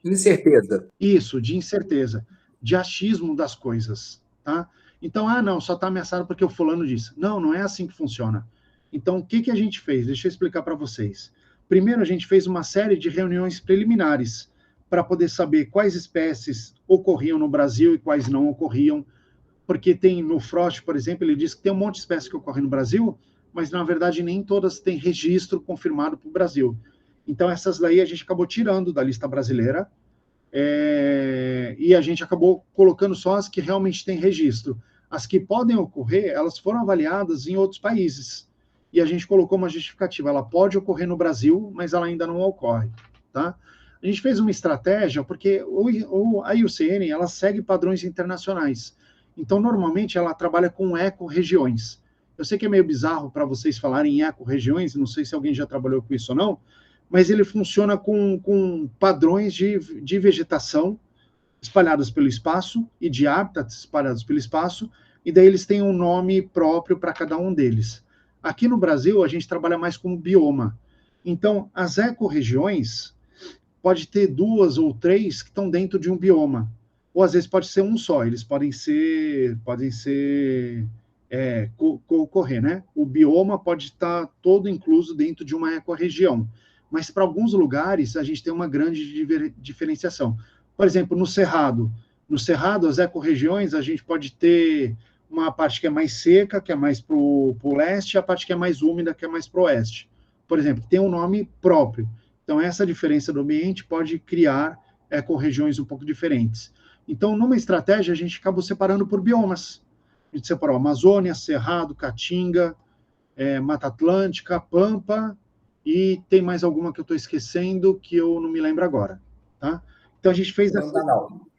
incerteza. Isso, de incerteza, de achismo das coisas, tá? Então, não, só está ameaçado porque o fulano disse. Não, não é assim que funciona. Então, o que a gente fez? Deixa eu explicar para vocês. Primeiro, a gente fez uma série de reuniões preliminares para poder saber quais espécies ocorriam no Brasil e quais não ocorriam, porque tem no Frost, por exemplo, ele diz que tem um monte de espécies que ocorrem no Brasil, mas, na verdade, nem todas têm registro confirmado para o Brasil. Então, essas daí a gente acabou tirando da lista brasileira, e a gente acabou colocando só as que realmente têm registro. As que podem ocorrer, elas foram avaliadas em outros países, e a gente colocou uma justificativa, ela pode ocorrer no Brasil, mas ela ainda não ocorre, tá? A gente fez uma estratégia, porque a IUCN, ela segue padrões internacionais, então, normalmente, ela trabalha com eco-regiões. Eu sei que é meio bizarro para vocês falarem em eco-regiões, não sei se alguém já trabalhou com isso ou não, mas ele funciona com padrões de vegetação espalhadas pelo espaço e de hábitats espalhados pelo espaço, e daí eles têm um nome próprio para cada um deles. Aqui no Brasil, a gente trabalha mais com bioma. Então, as ecorregiões pode ter 2 ou 3 que estão dentro de um bioma, ou às vezes pode ser um só, eles podem ocorrer, né? O bioma pode estar todo incluso dentro de uma ecorregião, mas para alguns lugares a gente tem uma grande diferenciação. Por exemplo, no Cerrado, as ecorregiões, a gente pode ter uma parte que é mais seca, que é mais para o leste, e a parte que é mais úmida, que é mais para o oeste. Por exemplo, tem um nome próprio. Então, essa diferença do ambiente pode criar ecorregiões um pouco diferentes. Então, numa estratégia, a gente acabou separando por biomas. A gente separou Amazônia, Cerrado, Caatinga, Mata Atlântica, Pampa, e tem mais alguma que eu estou esquecendo que eu não me lembro agora, tá? Então, a gente fez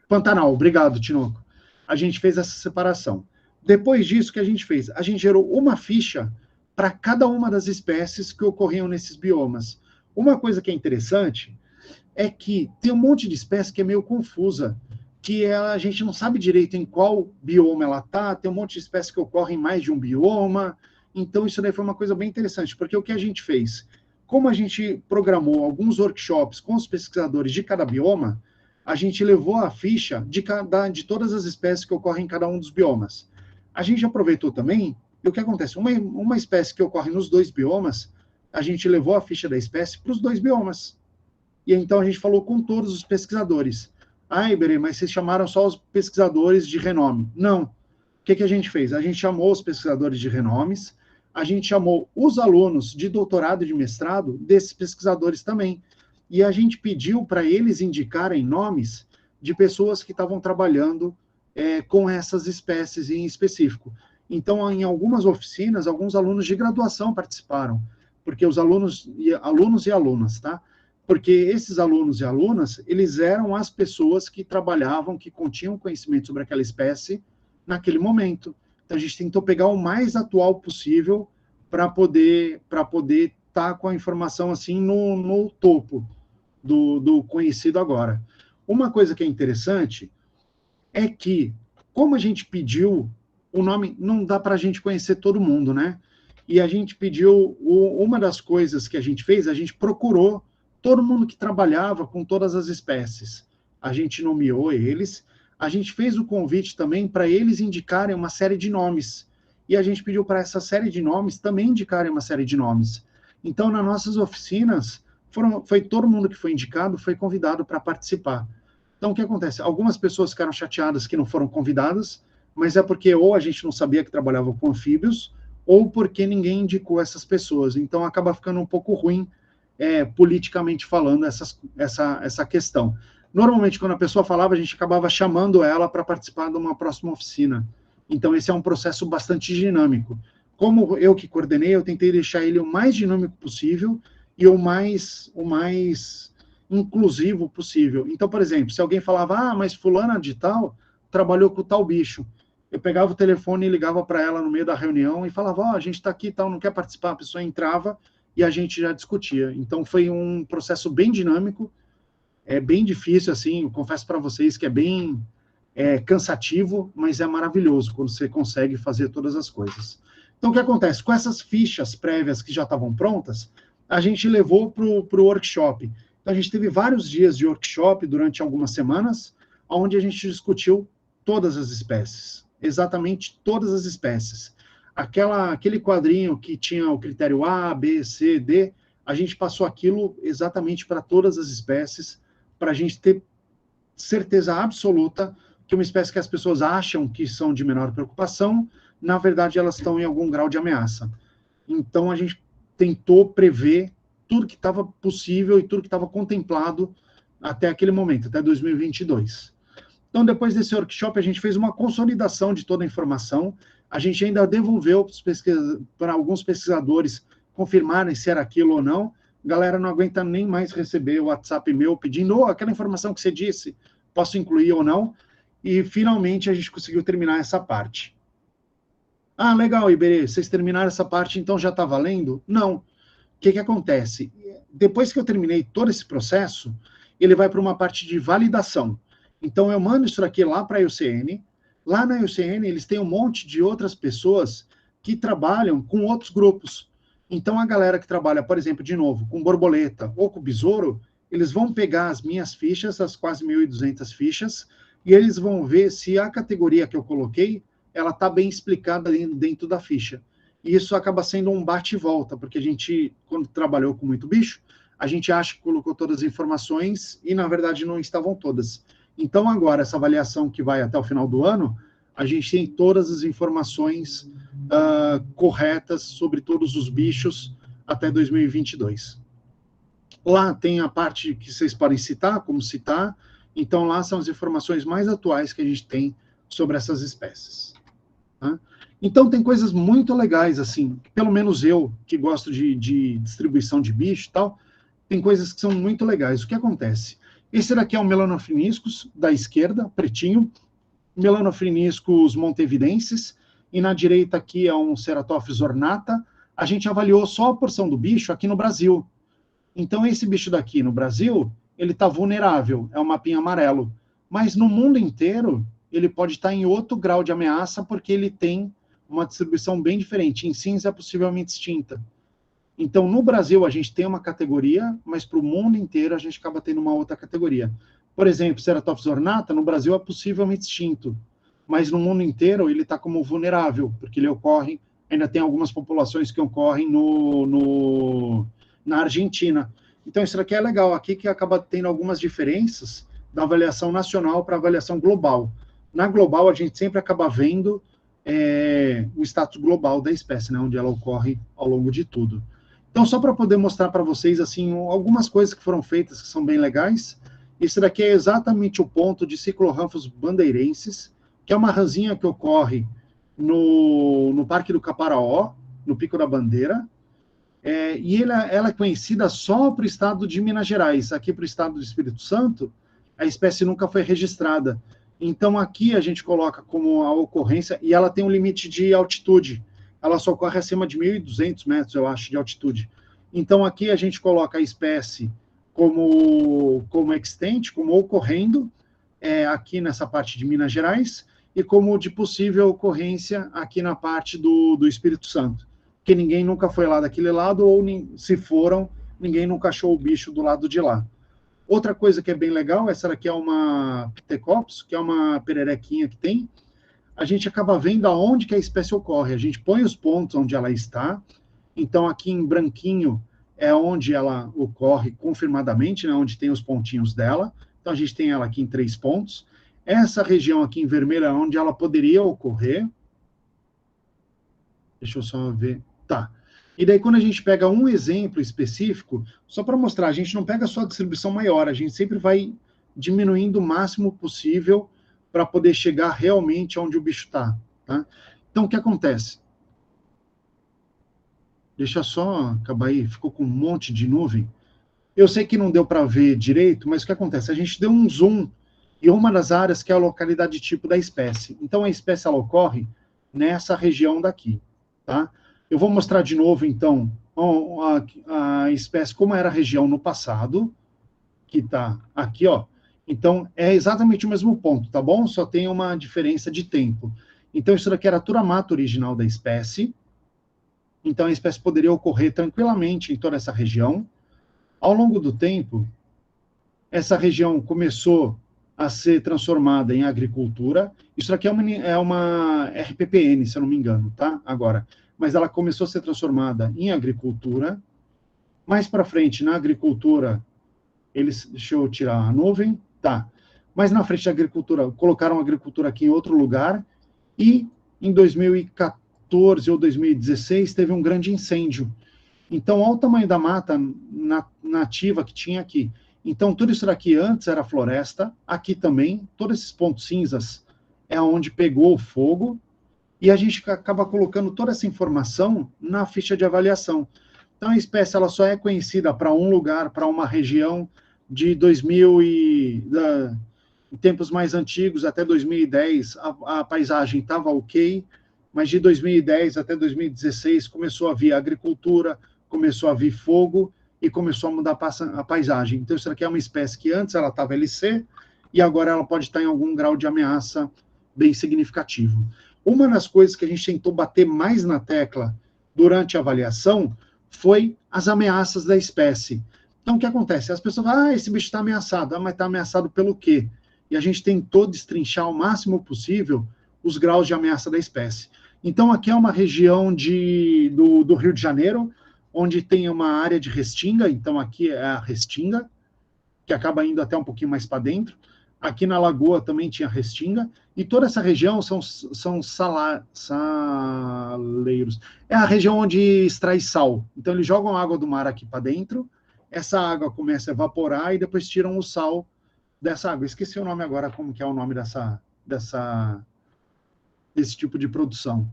Pantanal, obrigado, Tinoco. A gente fez essa separação. Depois disso, o que a gente fez? A gente gerou uma ficha para cada uma das espécies que ocorriam nesses biomas. Uma coisa que é interessante é que tem um monte de espécie que é meio confusa, que a gente não sabe direito em qual bioma ela está, tem um monte de espécies que ocorrem em mais de um bioma, então isso daí foi uma coisa bem interessante, porque o que a gente fez? Como a gente programou alguns workshops com os pesquisadores de cada bioma, a gente levou a ficha de todas as espécies que ocorrem em cada um dos biomas. A gente aproveitou também, e o que acontece? Uma espécie que ocorre nos 2 biomas, a gente levou a ficha da espécie para os 2 biomas. E então a gente falou com todos os pesquisadores. Iberê, mas vocês chamaram só os pesquisadores de renome. Não. O que a gente fez? A gente chamou os pesquisadores de renomes, a gente chamou os alunos de doutorado e de mestrado desses pesquisadores também. E a gente pediu para eles indicarem nomes de pessoas que estavam trabalhando com essas espécies em específico. Então, em algumas oficinas, alguns alunos de graduação participaram, porque os alunos e alunas, tá? Porque esses alunos e alunas, eles eram as pessoas que trabalhavam, que continham conhecimento sobre aquela espécie naquele momento. Então, a gente tentou pegar o mais atual possível para poder estar com a informação assim no topo do conhecido agora. Uma coisa que é interessante é que, como a gente pediu o nome, não dá para a gente conhecer todo mundo, né? E a gente pediu, uma das coisas que a gente fez, a gente procurou todo mundo que trabalhava com todas as espécies. A gente nomeou eles, a gente fez o convite também para eles indicarem uma série de nomes. E a gente pediu para essa série de nomes também indicarem uma série de nomes. Então, nas nossas oficinas, foi todo mundo que foi indicado, foi convidado para participar. Então, o que acontece? Algumas pessoas ficaram chateadas que não foram convidadas, mas é porque ou a gente não sabia que trabalhava com anfíbios, ou porque ninguém indicou essas pessoas. Então, acaba ficando um pouco ruim, politicamente falando, essa questão. Normalmente, quando a pessoa falava, a gente acabava chamando ela para participar de uma próxima oficina. Então, esse é um processo bastante dinâmico. Como eu que coordenei, eu tentei deixar ele o mais dinâmico possível e o mais inclusivo possível. Então, por exemplo, se alguém falava, mas fulana de tal trabalhou com tal bicho, eu pegava o telefone e ligava para ela no meio da reunião e falava, a gente está aqui e tal, não quer participar, a pessoa entrava e a gente já discutia. Então, foi um processo bem dinâmico, bem difícil, assim, eu confesso para vocês que é bem cansativo, mas é maravilhoso quando você consegue fazer todas as coisas. Então, o que acontece? Com essas fichas prévias que já estavam prontas, a gente levou para o workshop. Então, a gente teve vários dias de workshop durante algumas semanas, onde a gente discutiu todas as espécies, exatamente todas as espécies. Aquele quadrinho que tinha o critério A, B, C, D, a gente passou aquilo exatamente para todas as espécies, para a gente ter certeza absoluta que uma espécie que as pessoas acham que são de menor preocupação, na verdade, elas estão em algum grau de ameaça. Então, a gente tentou prever tudo que estava possível e tudo que estava contemplado até aquele momento, até 2022. Então, depois desse workshop, a gente fez uma consolidação de toda a informação, a gente ainda devolveu para alguns pesquisadores confirmarem se era aquilo ou não. A galera não aguenta nem mais receber o WhatsApp meu pedindo, aquela informação que você disse, posso incluir ou não? E, finalmente, a gente conseguiu terminar essa parte. Legal, Iberê, vocês terminaram essa parte, então já está valendo? Não. O que acontece? Depois que eu terminei todo esse processo, ele vai para uma parte de validação. Então, eu mando isso aqui lá para a IUCN. Lá na IUCN, eles têm um monte de outras pessoas que trabalham com outros grupos. Então, a galera que trabalha, por exemplo, de novo, com borboleta ou com besouro, eles vão pegar as minhas fichas, as quase 1.200 fichas, e eles vão ver se a categoria que eu coloquei, ela está bem explicada dentro da ficha. E isso acaba sendo um bate e volta, porque a gente, quando trabalhou com muito bicho, a gente acha que colocou todas as informações e, na verdade, não estavam todas. Então, agora, essa avaliação que vai até o final do ano, a gente tem todas as informações corretas sobre todos os bichos até 2022. Lá tem a parte que vocês podem citar, como citar. Então, lá são as informações mais atuais que a gente tem sobre essas espécies. Tá? Então, tem coisas muito legais, assim, pelo menos eu, que gosto de distribuição de bicho e tal, tem coisas que são muito legais. O que acontece? Esse daqui é o Melanophreninscus, da esquerda, pretinho, Melanophreninscus montevidensis, e na direita aqui é um Ceratophis ornata. A gente avaliou só a porção do bicho aqui no Brasil. Então, esse bicho daqui no Brasil, ele está vulnerável, é um mapinha amarelo. Mas no mundo inteiro, ele pode estar em outro grau de ameaça, porque ele tem uma distribuição bem diferente. Em cinza, possivelmente extinta. Então, no Brasil, a gente tem uma categoria, mas para o mundo inteiro, a gente acaba tendo uma outra categoria. Por exemplo, Ceratophis ornata, no Brasil, é possivelmente extinto. Mas no mundo inteiro, ele está como vulnerável, porque ele ocorre, ainda tem algumas populações que ocorrem na Argentina. Então, isso aqui é legal, aqui que acaba tendo algumas diferenças da avaliação nacional para a avaliação global. Na global, a gente sempre acaba vendo o status global da espécie, né, onde ela ocorre ao longo de tudo. Então, só para poder mostrar para vocês assim, algumas coisas que foram feitas que são bem legais, esse daqui é exatamente o ponto de Cyclohranthus bandeirensis, que é uma rãzinha que ocorre no Parque do Caparaó, no Pico da Bandeira, e ela é conhecida só para o estado de Minas Gerais. Aqui para o estado do Espírito Santo, a espécie nunca foi registrada. Então, aqui a gente coloca como a ocorrência, e ela tem um limite de altitude. Ela só ocorre acima de 1.200 metros, eu acho, de altitude. Então, aqui a gente coloca a espécie como extant, como ocorrendo, aqui nessa parte de Minas Gerais, e como de possível ocorrência aqui na parte do Espírito Santo. Porque ninguém nunca foi lá daquele lado, ou se foram, ninguém nunca achou o bicho do lado de lá. Outra coisa que é bem legal, essa daqui é uma Ptecops, que é uma pererequinha que tem. A gente acaba vendo aonde que a espécie ocorre. A gente põe os pontos onde ela está. Então, aqui em branquinho é onde ela ocorre confirmadamente, né, onde tem os pontinhos dela. Então, a gente tem ela aqui em 3 pontos. Essa região aqui em vermelho é onde ela poderia ocorrer. Deixa eu só ver. Tá. E daí, quando a gente pega um exemplo específico, só para mostrar, a gente não pega só a distribuição maior, a gente sempre vai diminuindo o máximo possível para poder chegar realmente onde o bicho está. Tá? Então, o que acontece? Deixa só acabar aí, ficou com um monte de nuvem. Eu sei que não deu para ver direito, mas o que acontece? A gente deu um zoom em uma das áreas que é a localidade tipo da espécie. Então, a espécie ela ocorre nessa região daqui, tá? Eu vou mostrar de novo, então, a espécie, como era a região no passado, que está aqui, ó. Então, é exatamente o mesmo ponto, tá bom? Só tem uma diferença de tempo. Então, isso daqui era a turamata original da espécie. Então, a espécie poderia ocorrer tranquilamente em toda essa região. Ao longo do tempo, essa região começou a ser transformada em agricultura. Isso aqui é uma RPPN, se eu não me engano, tá? Agora. Mas ela começou a ser transformada em agricultura. Mais para frente, na agricultura, deixa eu tirar a nuvem, tá. Mas na frente da agricultura, colocaram a agricultura aqui em outro lugar, e em 2014 ou 2016 teve um grande incêndio. Então, olha o tamanho da mata nativa que tinha aqui. Então, tudo isso daqui antes era floresta, aqui também, todos esses pontos cinzas é onde pegou o fogo, e a gente acaba colocando toda essa informação na ficha de avaliação. Então, a espécie ela só é conhecida para um lugar, para uma região, de 2000 em tempos mais antigos, até 2010, a paisagem estava ok, mas de 2010 até 2016 começou a vir agricultura, começou a vir fogo e começou a mudar a paisagem. Então, isso aqui é uma espécie que antes ela estava LC e agora ela pode estar em algum grau de ameaça bem significativo. Uma das coisas que a gente tentou bater mais na tecla durante a avaliação foi as ameaças da espécie. Então, o que acontece? As pessoas falam, esse bicho está ameaçado. Mas está ameaçado pelo quê? E a gente tentou destrinchar o máximo possível os graus de ameaça da espécie. Então, aqui é uma região do Rio de Janeiro, onde tem uma área de restinga. Então, aqui é a restinga, que acaba indo até um pouquinho mais para dentro. Aqui na Lagoa também tinha restinga. E toda essa região são saleiros. É a região onde extrai sal. Então, eles jogam água do mar aqui para dentro, essa água começa a evaporar e depois tiram o sal dessa água. Esqueci o nome agora, como que é o nome desse tipo de produção.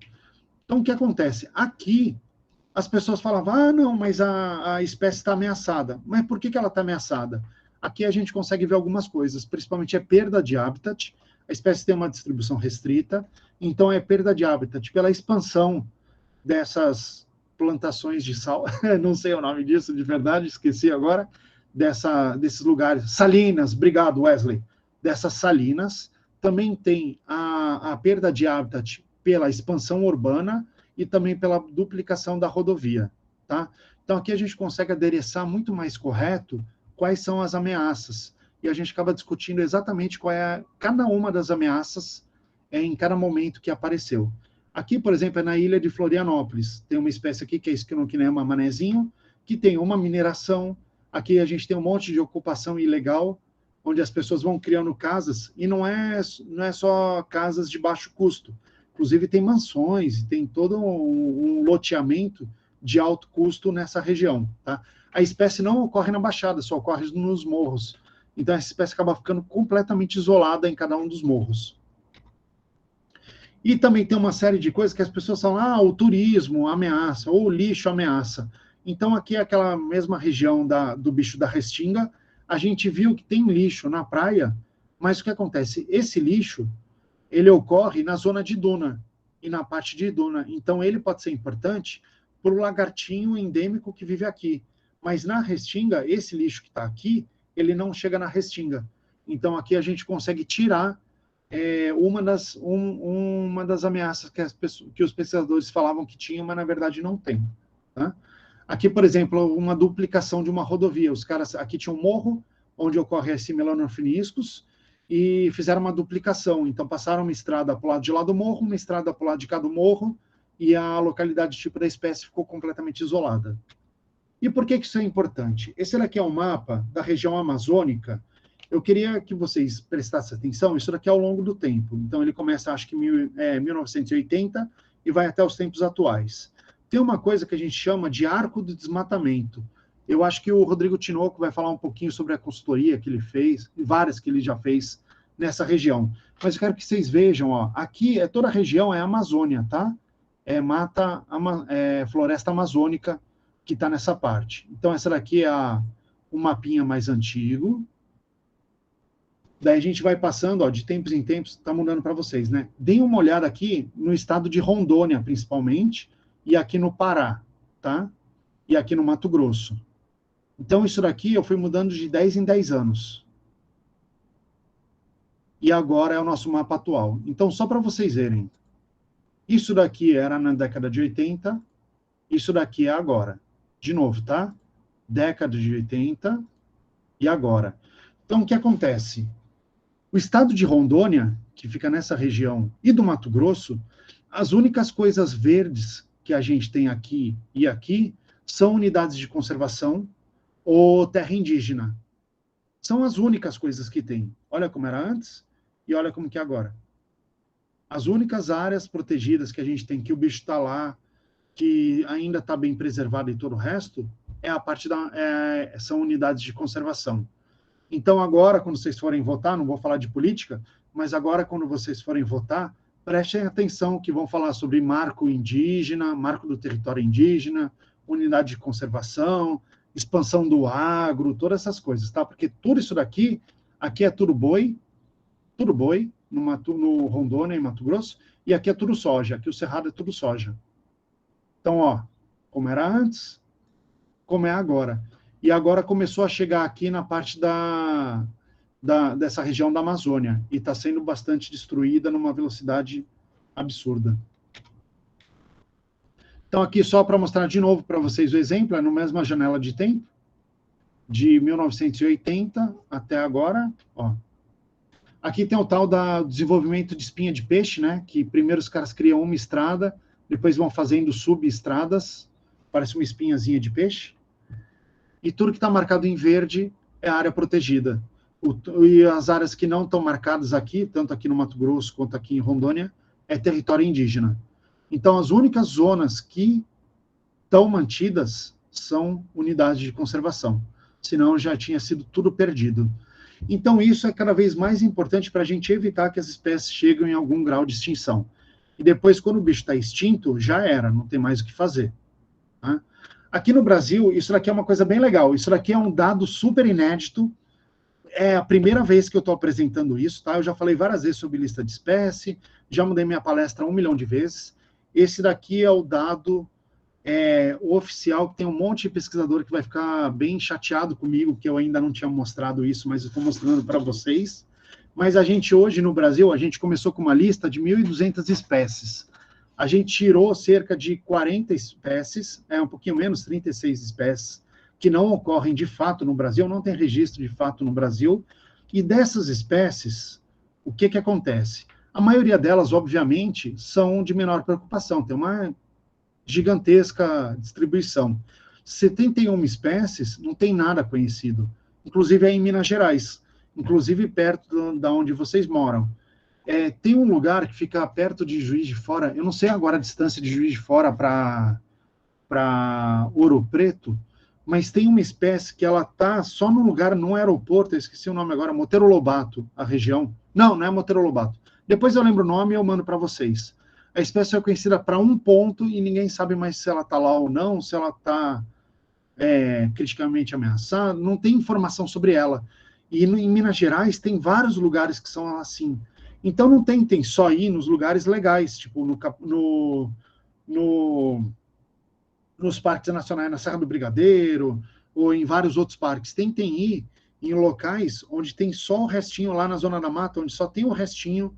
Então, o que acontece? Aqui, as pessoas falavam, não, mas a espécie está ameaçada. Mas por que ela está ameaçada? Aqui a gente consegue ver algumas coisas, principalmente é perda de habitat. A espécie tem uma distribuição restrita, então é perda de habitat pela expansão dessas plantações de sal, não sei o nome disso de verdade, esqueci agora, desses lugares, salinas, obrigado Wesley, dessas salinas, também tem a perda de habitat pela expansão urbana e também pela duplicação da rodovia, tá? Então aqui a gente consegue adereçar muito mais correto quais são as ameaças, e a gente acaba discutindo exatamente qual é cada uma das ameaças em cada momento que apareceu. Aqui, por exemplo, é na ilha de Florianópolis. Tem uma espécie aqui que é esquinoquinema manezinho, que tem uma mineração. Aqui a gente tem um monte de ocupação ilegal, onde as pessoas vão criando casas, e não é só casas de baixo custo. Inclusive tem mansões, tem todo um loteamento de alto custo nessa região. Tá? A espécie não ocorre na Baixada, só ocorre nos morros. Então, essa espécie acaba ficando completamente isolada em cada um dos morros. E também tem uma série de coisas que as pessoas falam, o turismo ameaça, ou o lixo ameaça. Então, aqui é aquela mesma região do bicho da restinga, a gente viu que tem lixo na praia, mas o que acontece? Esse lixo, ele ocorre na zona de duna, e na parte de duna. Então, ele pode ser importante para o lagartinho endêmico que vive aqui. Mas na restinga, esse lixo que está aqui, ele não chega na restinga. Então, aqui a gente consegue tirar uma das ameaças que os pesquisadores falavam que tinha, mas na verdade não tem. Tá? Aqui, por exemplo, uma duplicação de uma rodovia. Os caras aqui tinha um morro, onde ocorre esse melanophiliscus, e fizeram uma duplicação. Então, passaram uma estrada para o lado de lá do morro, uma estrada para o lado de cá do morro, e a localidade tipo da espécie ficou completamente isolada. E por que isso é importante? Esse daqui é um mapa da região amazônica. Eu queria que vocês prestassem atenção, isso daqui é ao longo do tempo. Então, ele começa, acho que, 1980 e vai até os tempos atuais. Tem uma coisa que a gente chama de arco do desmatamento. Eu acho que o Rodrigo Tinoco vai falar um pouquinho sobre a consultoria que ele fez, e várias que ele já fez nessa região. Mas eu quero que vocês vejam, aqui toda a região é Amazônia, tá? Floresta amazônica que está nessa parte. Então, essa daqui é um mapinha mais antigo. Daí a gente vai passando, ó, de tempos em tempos, está mudando para vocês, né? Deem uma olhada aqui no estado de Rondônia, principalmente, e aqui no Pará, tá? E aqui no Mato Grosso. Então, isso daqui eu fui mudando de 10 em 10 anos. E agora é o nosso mapa atual. Então, só para vocês verem, isso daqui era na década de 80, isso daqui é agora. De novo, tá? Década de 80 e agora. Então, o que acontece? O estado de Rondônia, que fica nessa região, e do Mato Grosso, as únicas coisas verdes que a gente tem aqui e aqui são unidades de conservação ou terra indígena. São as únicas coisas que tem. Olha como era antes e olha como que é agora. As únicas áreas protegidas que a gente tem, que o bicho está lá, que ainda está bem preservado e todo o resto, é a parte são unidades de conservação. Então, agora, quando vocês forem votar, não vou falar de política, mas agora, quando vocês forem votar, prestem atenção que vão falar sobre marco indígena, marco do território indígena, unidade de conservação, expansão do agro, todas essas coisas, tá? Porque tudo isso daqui, aqui é tudo boi, no Rondônia, em Mato Grosso, e aqui é tudo soja, aqui o Cerrado é tudo soja. Então, ó, como era antes, como é agora. E agora começou a chegar aqui na parte dessa região da Amazônia, e está sendo bastante destruída numa velocidade absurda. Então, aqui só para mostrar de novo para vocês o exemplo, é na mesma janela de tempo, de 1980 até agora, ó. Aqui tem o tal do desenvolvimento de espinha de peixe, né? Que primeiro os caras criam uma estrada, depois vão fazendo subestradas, parece uma espinhazinha de peixe. E tudo que está marcado em verde é área protegida. E as áreas que não estão marcadas aqui, tanto aqui no Mato Grosso quanto aqui em Rondônia, é território indígena. Então, as únicas zonas que estão mantidas são unidades de conservação. Senão, já tinha sido tudo perdido. Então, isso é cada vez mais importante para a gente evitar que as espécies cheguem em algum grau de extinção. E depois, quando o bicho está extinto, já era, não tem mais o que fazer. Tá? Aqui no Brasil, isso daqui é uma coisa bem legal. Isso daqui é um dado super inédito. É a primeira vez que eu estou apresentando isso, tá? Eu já falei várias vezes sobre lista de espécie, já mudei minha palestra 1 milhão de vezes. Esse daqui é o dado o oficial, que tem um monte de pesquisador que vai ficar bem chateado comigo, que eu ainda não tinha mostrado isso, mas eu estou mostrando para vocês. Mas a gente hoje, no Brasil, a gente começou com uma lista de 1.200 espécies. A gente tirou cerca de 40 espécies, um pouquinho menos, 36 espécies, que não ocorrem de fato no Brasil, não tem registro de fato no Brasil. E dessas espécies, o que acontece? A maioria delas, obviamente, são de menor preocupação, tem uma gigantesca distribuição. 71 espécies, não tem nada conhecido. Inclusive é em Minas Gerais, inclusive perto da onde vocês moram. Tem um lugar que fica perto de Juiz de Fora, eu não sei agora a distância de Juiz de Fora para Ouro Preto, mas tem uma espécie que ela está só no lugar, no aeroporto, eu esqueci o nome agora, Monteiro Lobato, a região. Não é Monteiro Lobato. Depois eu lembro o nome e eu mando para vocês. A espécie é conhecida para um ponto e ninguém sabe mais se ela está lá ou não, se ela está criticamente ameaçada, não tem informação sobre ela. E em Minas Gerais tem vários lugares que são assim. Então não tentem só ir nos lugares legais, tipo nos parques nacionais, na Serra do Brigadeiro, ou em vários outros parques. Tentem ir em locais onde tem só o restinho, lá na Zona da Mata, onde só tem o restinho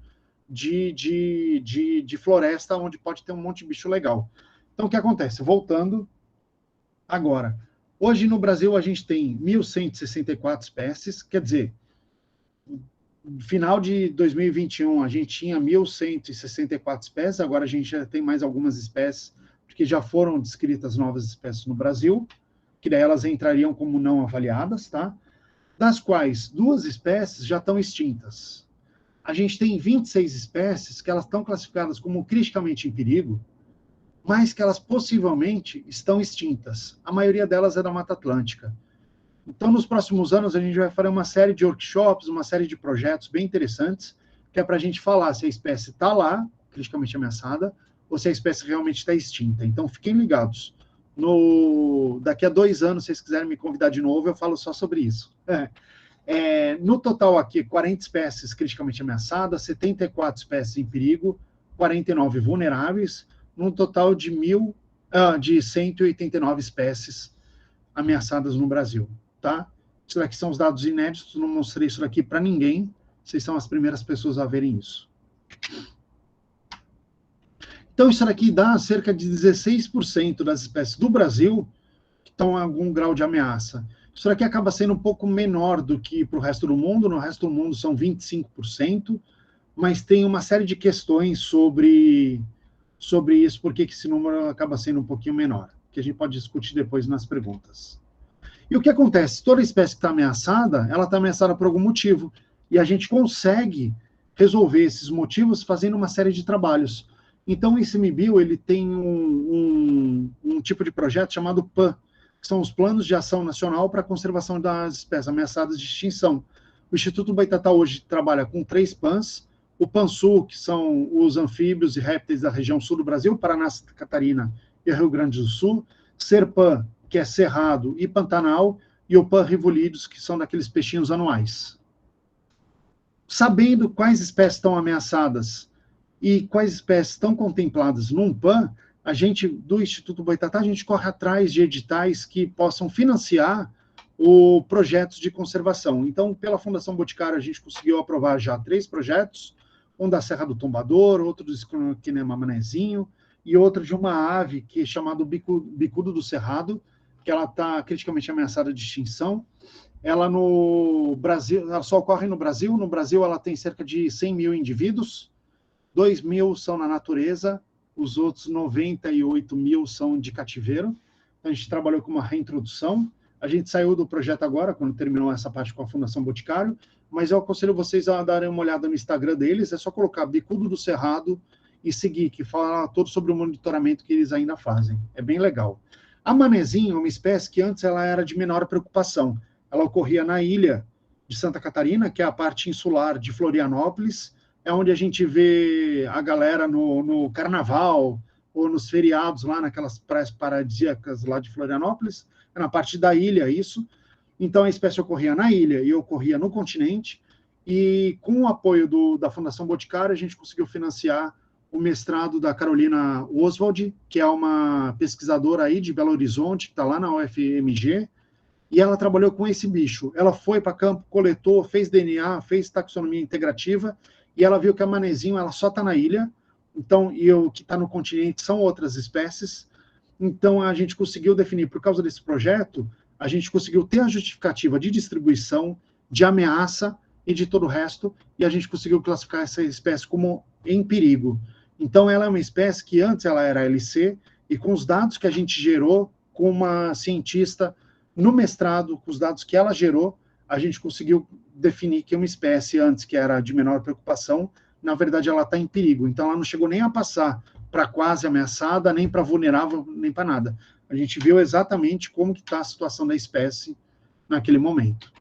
de floresta, onde pode ter um monte de bicho legal. Então, o que acontece? Voltando agora. Hoje, no Brasil, a gente tem 1.164 espécies, quer dizer, no final de 2021, a gente tinha 1.164 espécies, agora a gente já tem mais algumas espécies, porque já foram descritas novas espécies no Brasil, que daí elas entrariam como não avaliadas, tá? Das quais 2 espécies já estão extintas. A gente tem 26 espécies que elas estão classificadas como criticamente em perigo, mas que elas possivelmente estão extintas. A maioria delas é da Mata Atlântica. Então, nos próximos anos, a gente vai fazer uma série de workshops, uma série de projetos bem interessantes, que é para a gente falar se a espécie está lá, criticamente ameaçada, ou se a espécie realmente está extinta. Então, fiquem ligados. Daqui a 2 anos, se vocês quiserem me convidar de novo, eu falo só sobre isso. No total aqui, 40 espécies criticamente ameaçadas, 74 espécies em perigo, 49 vulneráveis, num total de 189 espécies ameaçadas no Brasil, tá? Isso daqui são os dados inéditos, não mostrei isso daqui para ninguém, vocês são as primeiras pessoas a verem isso. Então, isso daqui dá cerca de 16% das espécies do Brasil que estão em algum grau de ameaça. Isso daqui acaba sendo um pouco menor do que para o resto do mundo. No resto do mundo são 25%, mas tem uma série de questões sobre isso, porque esse número acaba sendo um pouquinho menor, que a gente pode discutir depois nas perguntas. E o que acontece? Toda espécie que está ameaçada, ela está ameaçada por algum motivo, e a gente consegue resolver esses motivos fazendo uma série de trabalhos. Então, o ICMBio, ele tem um tipo de projeto chamado PAN, que são os Planos de Ação Nacional para a Conservação das Espécies Ameaçadas de Extinção. O Instituto Buitatá hoje trabalha com 3 PANs, o PAN-Sul, que são os anfíbios e répteis da região sul do Brasil, Paraná, Santa Catarina e Rio Grande do Sul, Serpan, que é Cerrado e Pantanal, e o Pan-Rivolídeos, que são daqueles peixinhos anuais. Sabendo quais espécies estão ameaçadas e quais espécies estão contempladas num PAN, a gente, do Instituto Buitatá, a gente corre atrás de editais que possam financiar projetos de conservação. Então, pela Fundação Boticário, a gente conseguiu aprovar já 3 projetos, um da Serra do Tombador, outro do Esquinema Manezinho, e outro de uma ave que é chamado bicudo do cerrado, que ela está criticamente ameaçada de extinção. Ela no Brasil, ela só ocorre no Brasil. No Brasil, ela tem cerca de 100 mil indivíduos, 2 mil são na natureza, os outros 98 mil são de cativeiro. Então, a gente trabalhou com uma reintrodução. A gente saiu do projeto agora, quando terminou essa parte com a Fundação Boticário, mas eu aconselho vocês a darem uma olhada no Instagram deles, é só colocar Bicudo do Cerrado e seguir, que fala todo sobre o monitoramento que eles ainda fazem. É bem legal. A manezinha é uma espécie que antes ela era de menor preocupação. Ela ocorria na ilha de Santa Catarina, que é a parte insular de Florianópolis, é onde a gente vê a galera no carnaval ou nos feriados lá naquelas praias paradisíacas lá de Florianópolis, é na parte da ilha isso. Então a espécie ocorria na ilha e ocorria no continente, e com o apoio da Fundação Boticário a gente conseguiu financiar o mestrado da Carolina Oswald, que é uma pesquisadora aí de Belo Horizonte, que está lá na UFMG, e ela trabalhou com esse bicho. Ela foi para campo, coletou, fez DNA, fez taxonomia integrativa, e ela viu que a manezinho ela só está na ilha, então, e o que está no continente são outras espécies. Então, a gente conseguiu definir, por causa desse projeto, a gente conseguiu ter a justificativa de distribuição, de ameaça e de todo o resto, e a gente conseguiu classificar essa espécie como em perigo. Então, ela é uma espécie que antes ela era LC, e com os dados que a gente gerou, com uma cientista no mestrado, com os dados que ela gerou, a gente conseguiu definir que uma espécie antes que era de menor preocupação, na verdade ela está em perigo. Então, ela não chegou nem a passar para quase ameaçada, nem para vulnerável, nem para nada. A gente viu exatamente como que está a situação da espécie naquele momento.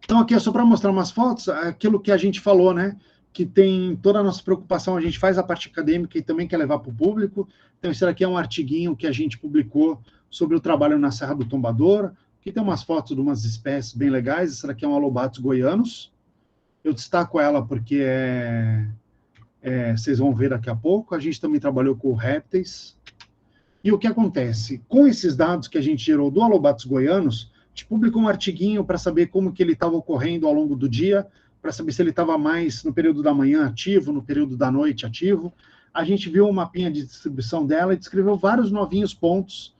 Então, aqui é só para mostrar umas fotos, aquilo que a gente falou, né? Que tem toda a nossa preocupação, a gente faz a parte acadêmica e também quer levar para o público. Então, esse daqui é um artiguinho que a gente publicou sobre o trabalho na Serra do Tombador. Aqui tem umas fotos de umas espécies bem legais. Essa daqui é um Alobatus goianos. Eu destaco ela porque vocês vão ver daqui a pouco. A gente também trabalhou com répteis. E o que acontece? Com esses dados que a gente gerou do Alobatus goianos, a gente publicou um artiguinho para saber como que ele estava ocorrendo ao longo do dia, para saber se ele estava mais no período da manhã ativo, no período da noite ativo. A gente viu um mapinha de distribuição dela e descreveu vários novinhos pontos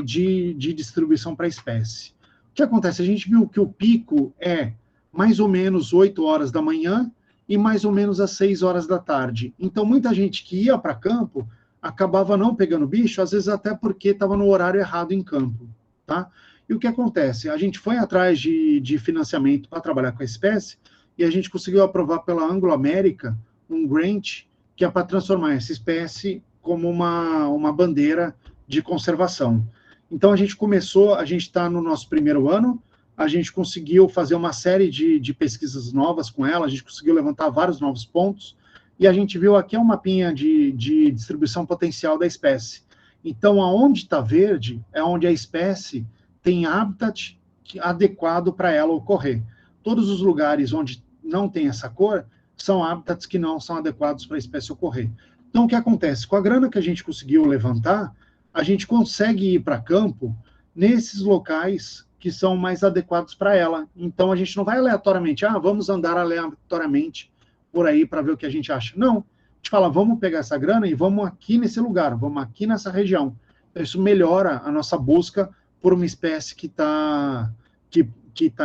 de distribuição para a espécie. O que acontece? A gente viu que o pico é mais ou menos 8 horas da manhã e mais ou menos às 6 horas da tarde. Então, muita gente que ia para campo acabava não pegando bicho, às vezes até porque estava no horário errado em campo, tá? E o que acontece? A gente foi atrás de financiamento para trabalhar com a espécie e a gente conseguiu aprovar pela Anglo-América um grant que é para transformar essa espécie como uma bandeira de conservação. Então, a gente está no nosso primeiro ano, a gente conseguiu fazer uma série de pesquisas novas com ela, a gente conseguiu levantar vários novos pontos, e a gente viu aqui um mapinha de distribuição potencial da espécie. Então, aonde está verde é onde a espécie tem habitat adequado para ela ocorrer. Todos os lugares onde não tem essa cor são habitats que não são adequados para a espécie ocorrer. Então, o que acontece? Com a grana que a gente conseguiu levantar, a gente consegue ir para campo nesses locais que são mais adequados para ela. Então, a gente não vai aleatoriamente, vamos andar aleatoriamente por aí para ver o que a gente acha. Não. A gente fala, vamos pegar essa grana e vamos aqui nesse lugar, vamos aqui nessa região. Então, isso melhora a nossa busca por uma espécie que está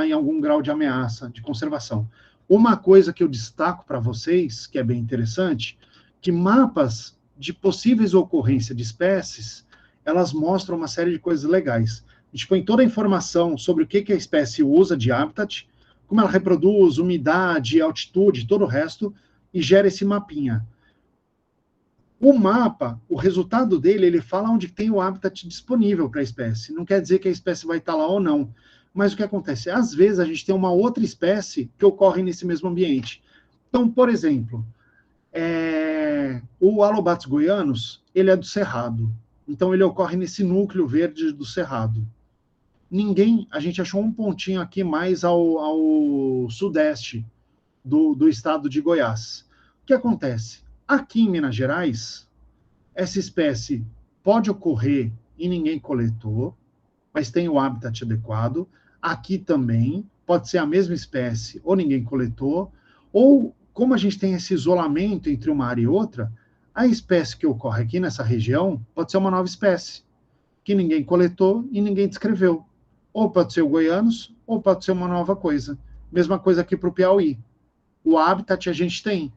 em algum grau de ameaça, de conservação. Uma coisa que eu destaco para vocês, que é bem interessante, que mapas de possíveis ocorrências de espécies, elas mostram uma série de coisas legais. A gente põe toda a informação sobre o que a espécie usa de habitat, como ela reproduz, umidade, altitude, todo o resto, e gera esse mapinha. O mapa, o resultado dele, ele fala onde tem o habitat disponível para a espécie. Não quer dizer que a espécie vai estar lá ou não. Mas o que acontece? Às vezes a gente tem uma outra espécie que ocorre nesse mesmo ambiente. Então, por exemplo, o Alobatus goianus, ele é do Cerrado. Então, ele ocorre nesse núcleo verde do Cerrado. A gente achou um pontinho aqui mais ao sudeste do estado de Goiás. O que acontece? Aqui em Minas Gerais, essa espécie pode ocorrer e ninguém coletou, mas tem o habitat adequado. Aqui também, pode ser a mesma espécie, ou ninguém coletou, ou, como a gente tem esse isolamento entre uma área e outra, a espécie que ocorre aqui nessa região pode ser uma nova espécie, que ninguém coletou e ninguém descreveu. Ou pode ser o goianos, ou pode ser uma nova coisa. Mesma coisa aqui para o Piauí. O habitat a gente tem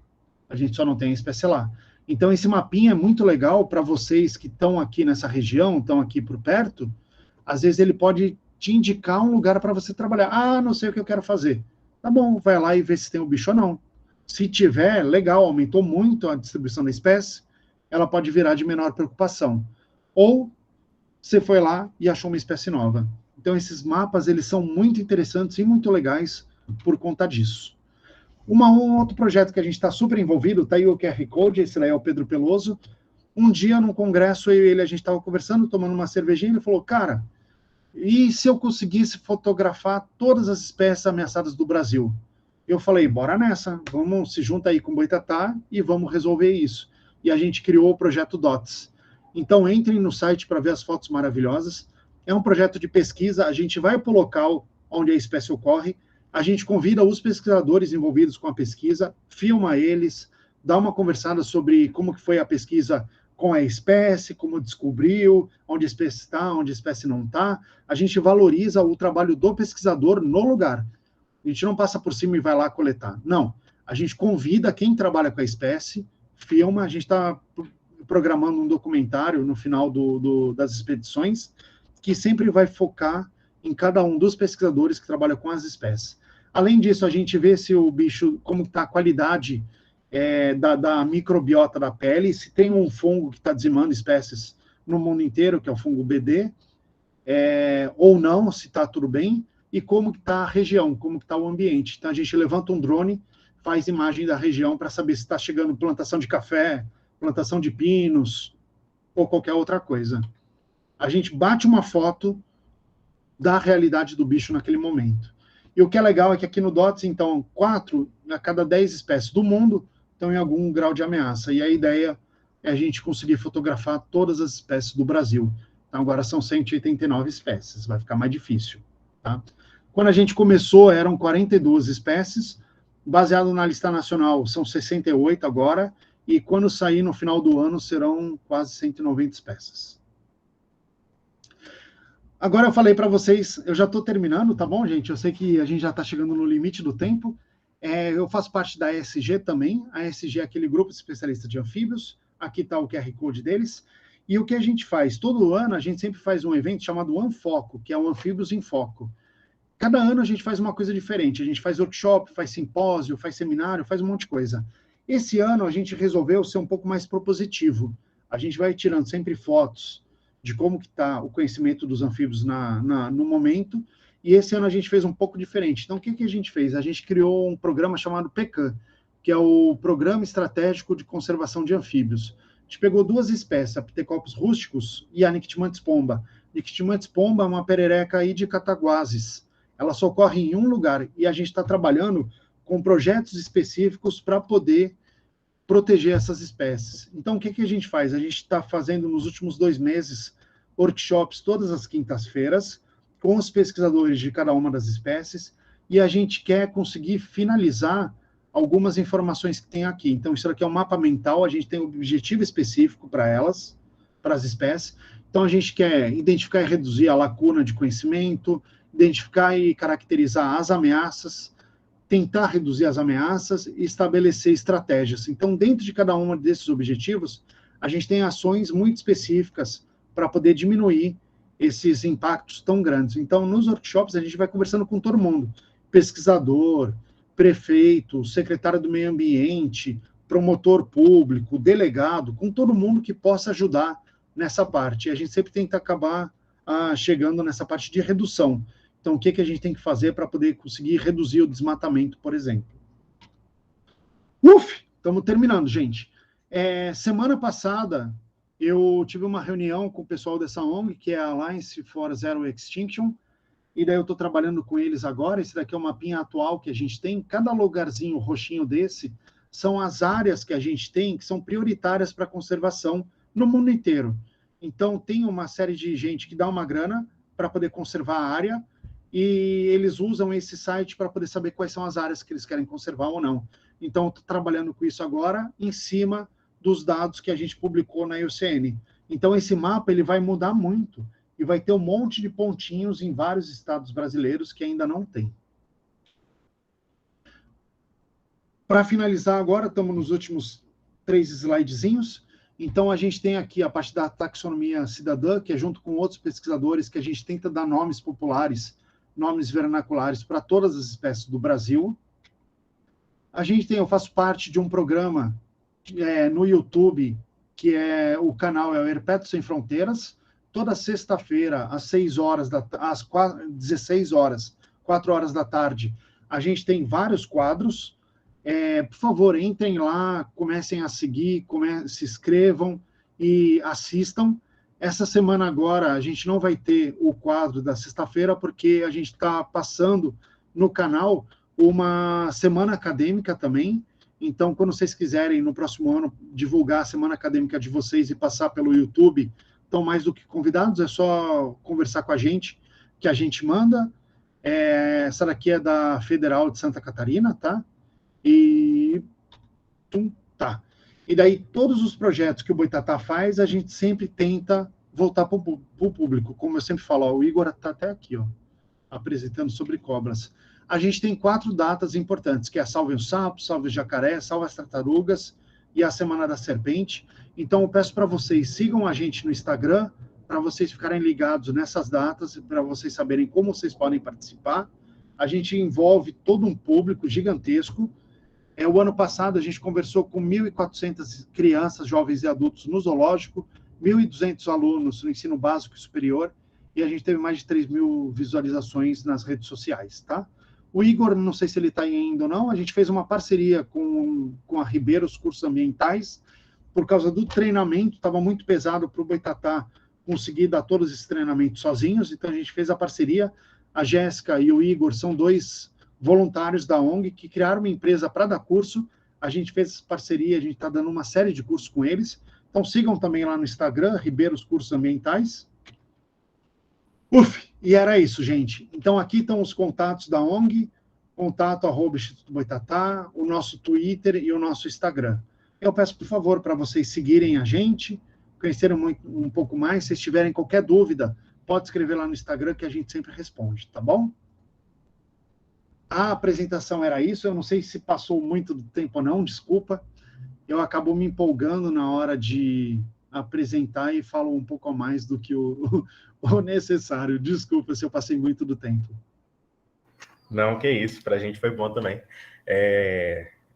só não tem a espécie lá. Então, esse mapinha é muito legal para vocês que estão aqui nessa região, estão aqui por perto. Às vezes ele pode te indicar um lugar para você trabalhar. Não sei o que eu quero fazer. Tá bom, vai lá e vê se tem o bicho ou não. Se tiver, legal, aumentou muito a distribuição da espécie, ela pode virar de menor preocupação. Ou você foi lá e achou uma espécie nova. Então, esses mapas, eles são muito interessantes e muito legais por conta disso. Um outro projeto que a gente está super envolvido, está aí o QR Code, esse lá é o Pedro Peloso. Um dia, num congresso, eu e ele, a gente estava conversando, tomando uma cervejinha, ele falou, cara, e se eu conseguisse fotografar todas as espécies ameaçadas do Brasil? Eu falei, bora nessa, vamos se juntar aí com o Boitatá e vamos resolver isso. E a gente criou o projeto DOTS. Então, entrem no site para ver as fotos maravilhosas. É um projeto de pesquisa, a gente vai para o local onde a espécie ocorre, a gente convida os pesquisadores envolvidos com a pesquisa, filma eles, dá uma conversada sobre como que foi a pesquisa com a espécie, como descobriu, onde a espécie está, onde a espécie não está. A gente valoriza o trabalho do pesquisador no lugar. A gente não passa por cima e vai lá coletar. Não. A gente convida quem trabalha com a espécie, filma, a gente está programando um documentário no final das expedições, que sempre vai focar em cada um dos pesquisadores que trabalham com as espécies. Além disso, a gente vê se o bicho, como está a qualidade da microbiota da pele, se tem um fungo que está dizimando espécies no mundo inteiro, que é o fungo BD, ou não, se está tudo bem, e como está a região, como está o ambiente. Então, a gente levanta um drone, faz imagem da região para saber se está chegando plantação de café, plantação de pinos, ou qualquer outra coisa. A gente bate uma foto da realidade do bicho naquele momento. E o que é legal é que aqui no DOTS, então, 4 a cada 10 espécies do mundo estão em algum grau de ameaça. E a ideia é a gente conseguir fotografar todas as espécies do Brasil. Então, agora são 189 espécies, vai ficar mais difícil. Tá? Quando a gente começou, eram 42 espécies, baseado na lista nacional, são 68 agora, e quando sair no final do ano, serão quase 190 espécies. Agora eu falei para vocês, eu já estou terminando, tá bom, gente? Eu sei que a gente já está chegando no limite do tempo. Eu faço parte da ESG também. A ESG é aquele grupo de especialistas de anfíbios. Aqui está o QR Code deles. E o que a gente faz? Todo ano a gente sempre faz um evento chamado Anfoco, que é o Anfíbios em Foco. Cada ano a gente faz uma coisa diferente. A gente faz workshop, faz simpósio, faz seminário, faz um monte de coisa. Esse ano a gente resolveu ser um pouco mais propositivo. A gente vai tirando sempre fotos de como que está o conhecimento dos anfíbios no momento, e esse ano a gente fez um pouco diferente. Então, o que a gente fez? A gente criou um programa chamado PECAM, que é o Programa Estratégico de Conservação de Anfíbios. gente pegou duas espécies, a Pteropus rústicus e a Nictimantis pomba. Nictimantis pomba é uma perereca aí de Cataguases. Ela só ocorre em um lugar e a gente está trabalhando com projetos específicos para poder proteger essas espécies. Então, o que a gente faz? A gente está fazendo nos últimos 2 meses workshops todas as quintas-feiras com os pesquisadores de cada uma das espécies e a gente quer conseguir finalizar algumas informações que tem aqui. Então, isso aqui é um mapa mental, a gente tem um objetivo específico para elas, para as espécies. Então, a gente quer identificar e reduzir a lacuna de conhecimento, identificar e caracterizar as ameaças, tentar reduzir as ameaças e estabelecer estratégias. Então, dentro de cada um desses objetivos, a gente tem ações muito específicas para poder diminuir esses impactos tão grandes. Então, nos workshops, a gente vai conversando com todo mundo, pesquisador, prefeito, secretário do meio ambiente, promotor público, delegado, com todo mundo que possa ajudar nessa parte. E a gente sempre tenta acabar chegando nessa parte de redução. Então, o que a gente tem que fazer para poder conseguir reduzir o desmatamento, por exemplo? Estamos terminando, gente. Semana passada, eu tive uma reunião com o pessoal dessa ONG, que é a Alliance for Zero Extinction, e daí eu estou trabalhando com eles agora. Esse daqui é o mapinha atual que a gente tem. Cada lugarzinho roxinho desse são as áreas que a gente tem que são prioritárias para conservação no mundo inteiro. Então, tem uma série de gente que dá uma grana para poder conservar a área, e eles usam esse site para poder saber quais são as áreas que eles querem conservar ou não. Então, estou trabalhando com isso agora, em cima dos dados que a gente publicou na IUCN. Então, esse mapa ele vai mudar muito, e vai ter um monte de pontinhos em vários estados brasileiros que ainda não tem. Para finalizar agora, estamos nos últimos 3 slidezinhos. Então, a gente tem aqui a parte da taxonomia cidadã, que é junto com outros pesquisadores, que a gente tenta dar nomes populares, nomes vernaculares para todas as espécies do Brasil. Eu faço parte de um programa no YouTube, que o canal é o Herpeto Sem Fronteiras. Toda sexta-feira, às 16 horas, 4 horas da tarde, a gente tem vários quadros. Por favor, entrem lá, comecem a seguir, se inscrevam e assistam. Essa semana agora, a gente não vai ter o quadro da sexta-feira, porque a gente está passando no canal uma semana acadêmica também. Então, quando vocês quiserem, no próximo ano, divulgar a semana acadêmica de vocês e passar pelo YouTube, estão mais do que convidados, é só conversar com a gente, que a gente manda. Essa daqui é da Federal de Santa Catarina, tá? E daí, todos os projetos que o Boitatá faz, a gente sempre tenta voltar para o público. Como eu sempre falo, o Igor está até aqui, apresentando sobre cobras. A gente tem 4 datas importantes, que é a Salve o Sapo, Salve o Jacaré, Salve as Tartarugas e a Semana da Serpente. Então, eu peço para vocês, sigam a gente no Instagram, para vocês ficarem ligados nessas datas, para vocês saberem como vocês podem participar. A gente envolve todo um público gigantesco. O ano passado, a gente conversou com 1.400 crianças, jovens e adultos no zoológico, 1.200 alunos no ensino básico e superior, e a gente teve mais de 3.000 visualizações nas redes sociais, tá? O Igor, não sei se ele está indo ou não, a gente fez uma parceria com a Ribeiro, os cursos ambientais, por causa do treinamento, estava muito pesado para o Boitatá conseguir dar todos esses treinamentos sozinhos, então a gente fez a parceria. A Jéssica e o Igor são 2 voluntários da ONG que criaram uma empresa para dar curso. A gente fez essa parceria, a gente está dando uma série de cursos com eles. Então sigam também lá no Instagram, Ribeiro, os cursos ambientais. E era isso, gente. Então aqui estão os contatos da ONG, contato@Instituto Boitatá, o nosso Twitter e o nosso Instagram. Eu peço, por favor, para vocês seguirem a gente, conhecerem um pouco mais. Se tiverem qualquer dúvida, pode escrever lá no Instagram que a gente sempre responde, tá bom? A apresentação era isso. Eu não sei se passou muito do tempo ou não, desculpa. Eu acabo me empolgando na hora de apresentar e falo um pouco a mais do que o necessário. Desculpa se eu passei muito do tempo. Não, que isso. Para a gente foi bom também.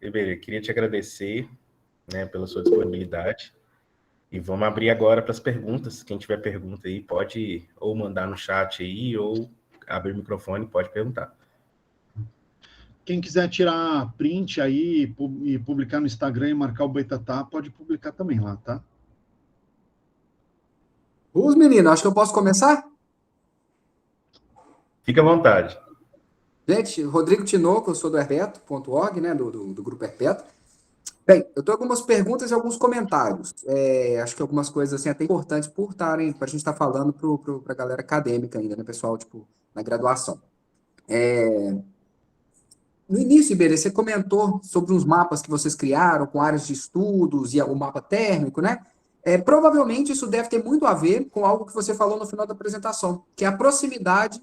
Iberê, queria te agradecer, né, pela sua disponibilidade. E vamos abrir agora para as perguntas. Quem tiver pergunta aí, pode ou mandar no chat aí, ou abrir o microfone, pode perguntar. Quem quiser tirar print aí e publicar no Instagram e marcar o Boitatá, pode publicar também lá, tá? Os meninos, acho que eu posso começar? Fica à vontade. Gente, Rodrigo Tinoco, eu sou do herpeto.org, né, do Grupo Herpeto. Bem, eu tenho algumas perguntas e alguns comentários. Acho que algumas coisas assim até importantes por estarem, para a gente estar falando para a galera acadêmica ainda, né, pessoal, tipo, na graduação. No início, Iberê, você comentou sobre uns mapas que vocês criaram com áreas de estudos e o mapa térmico, né? Provavelmente isso deve ter muito a ver com algo que você falou no final da apresentação, que é a proximidade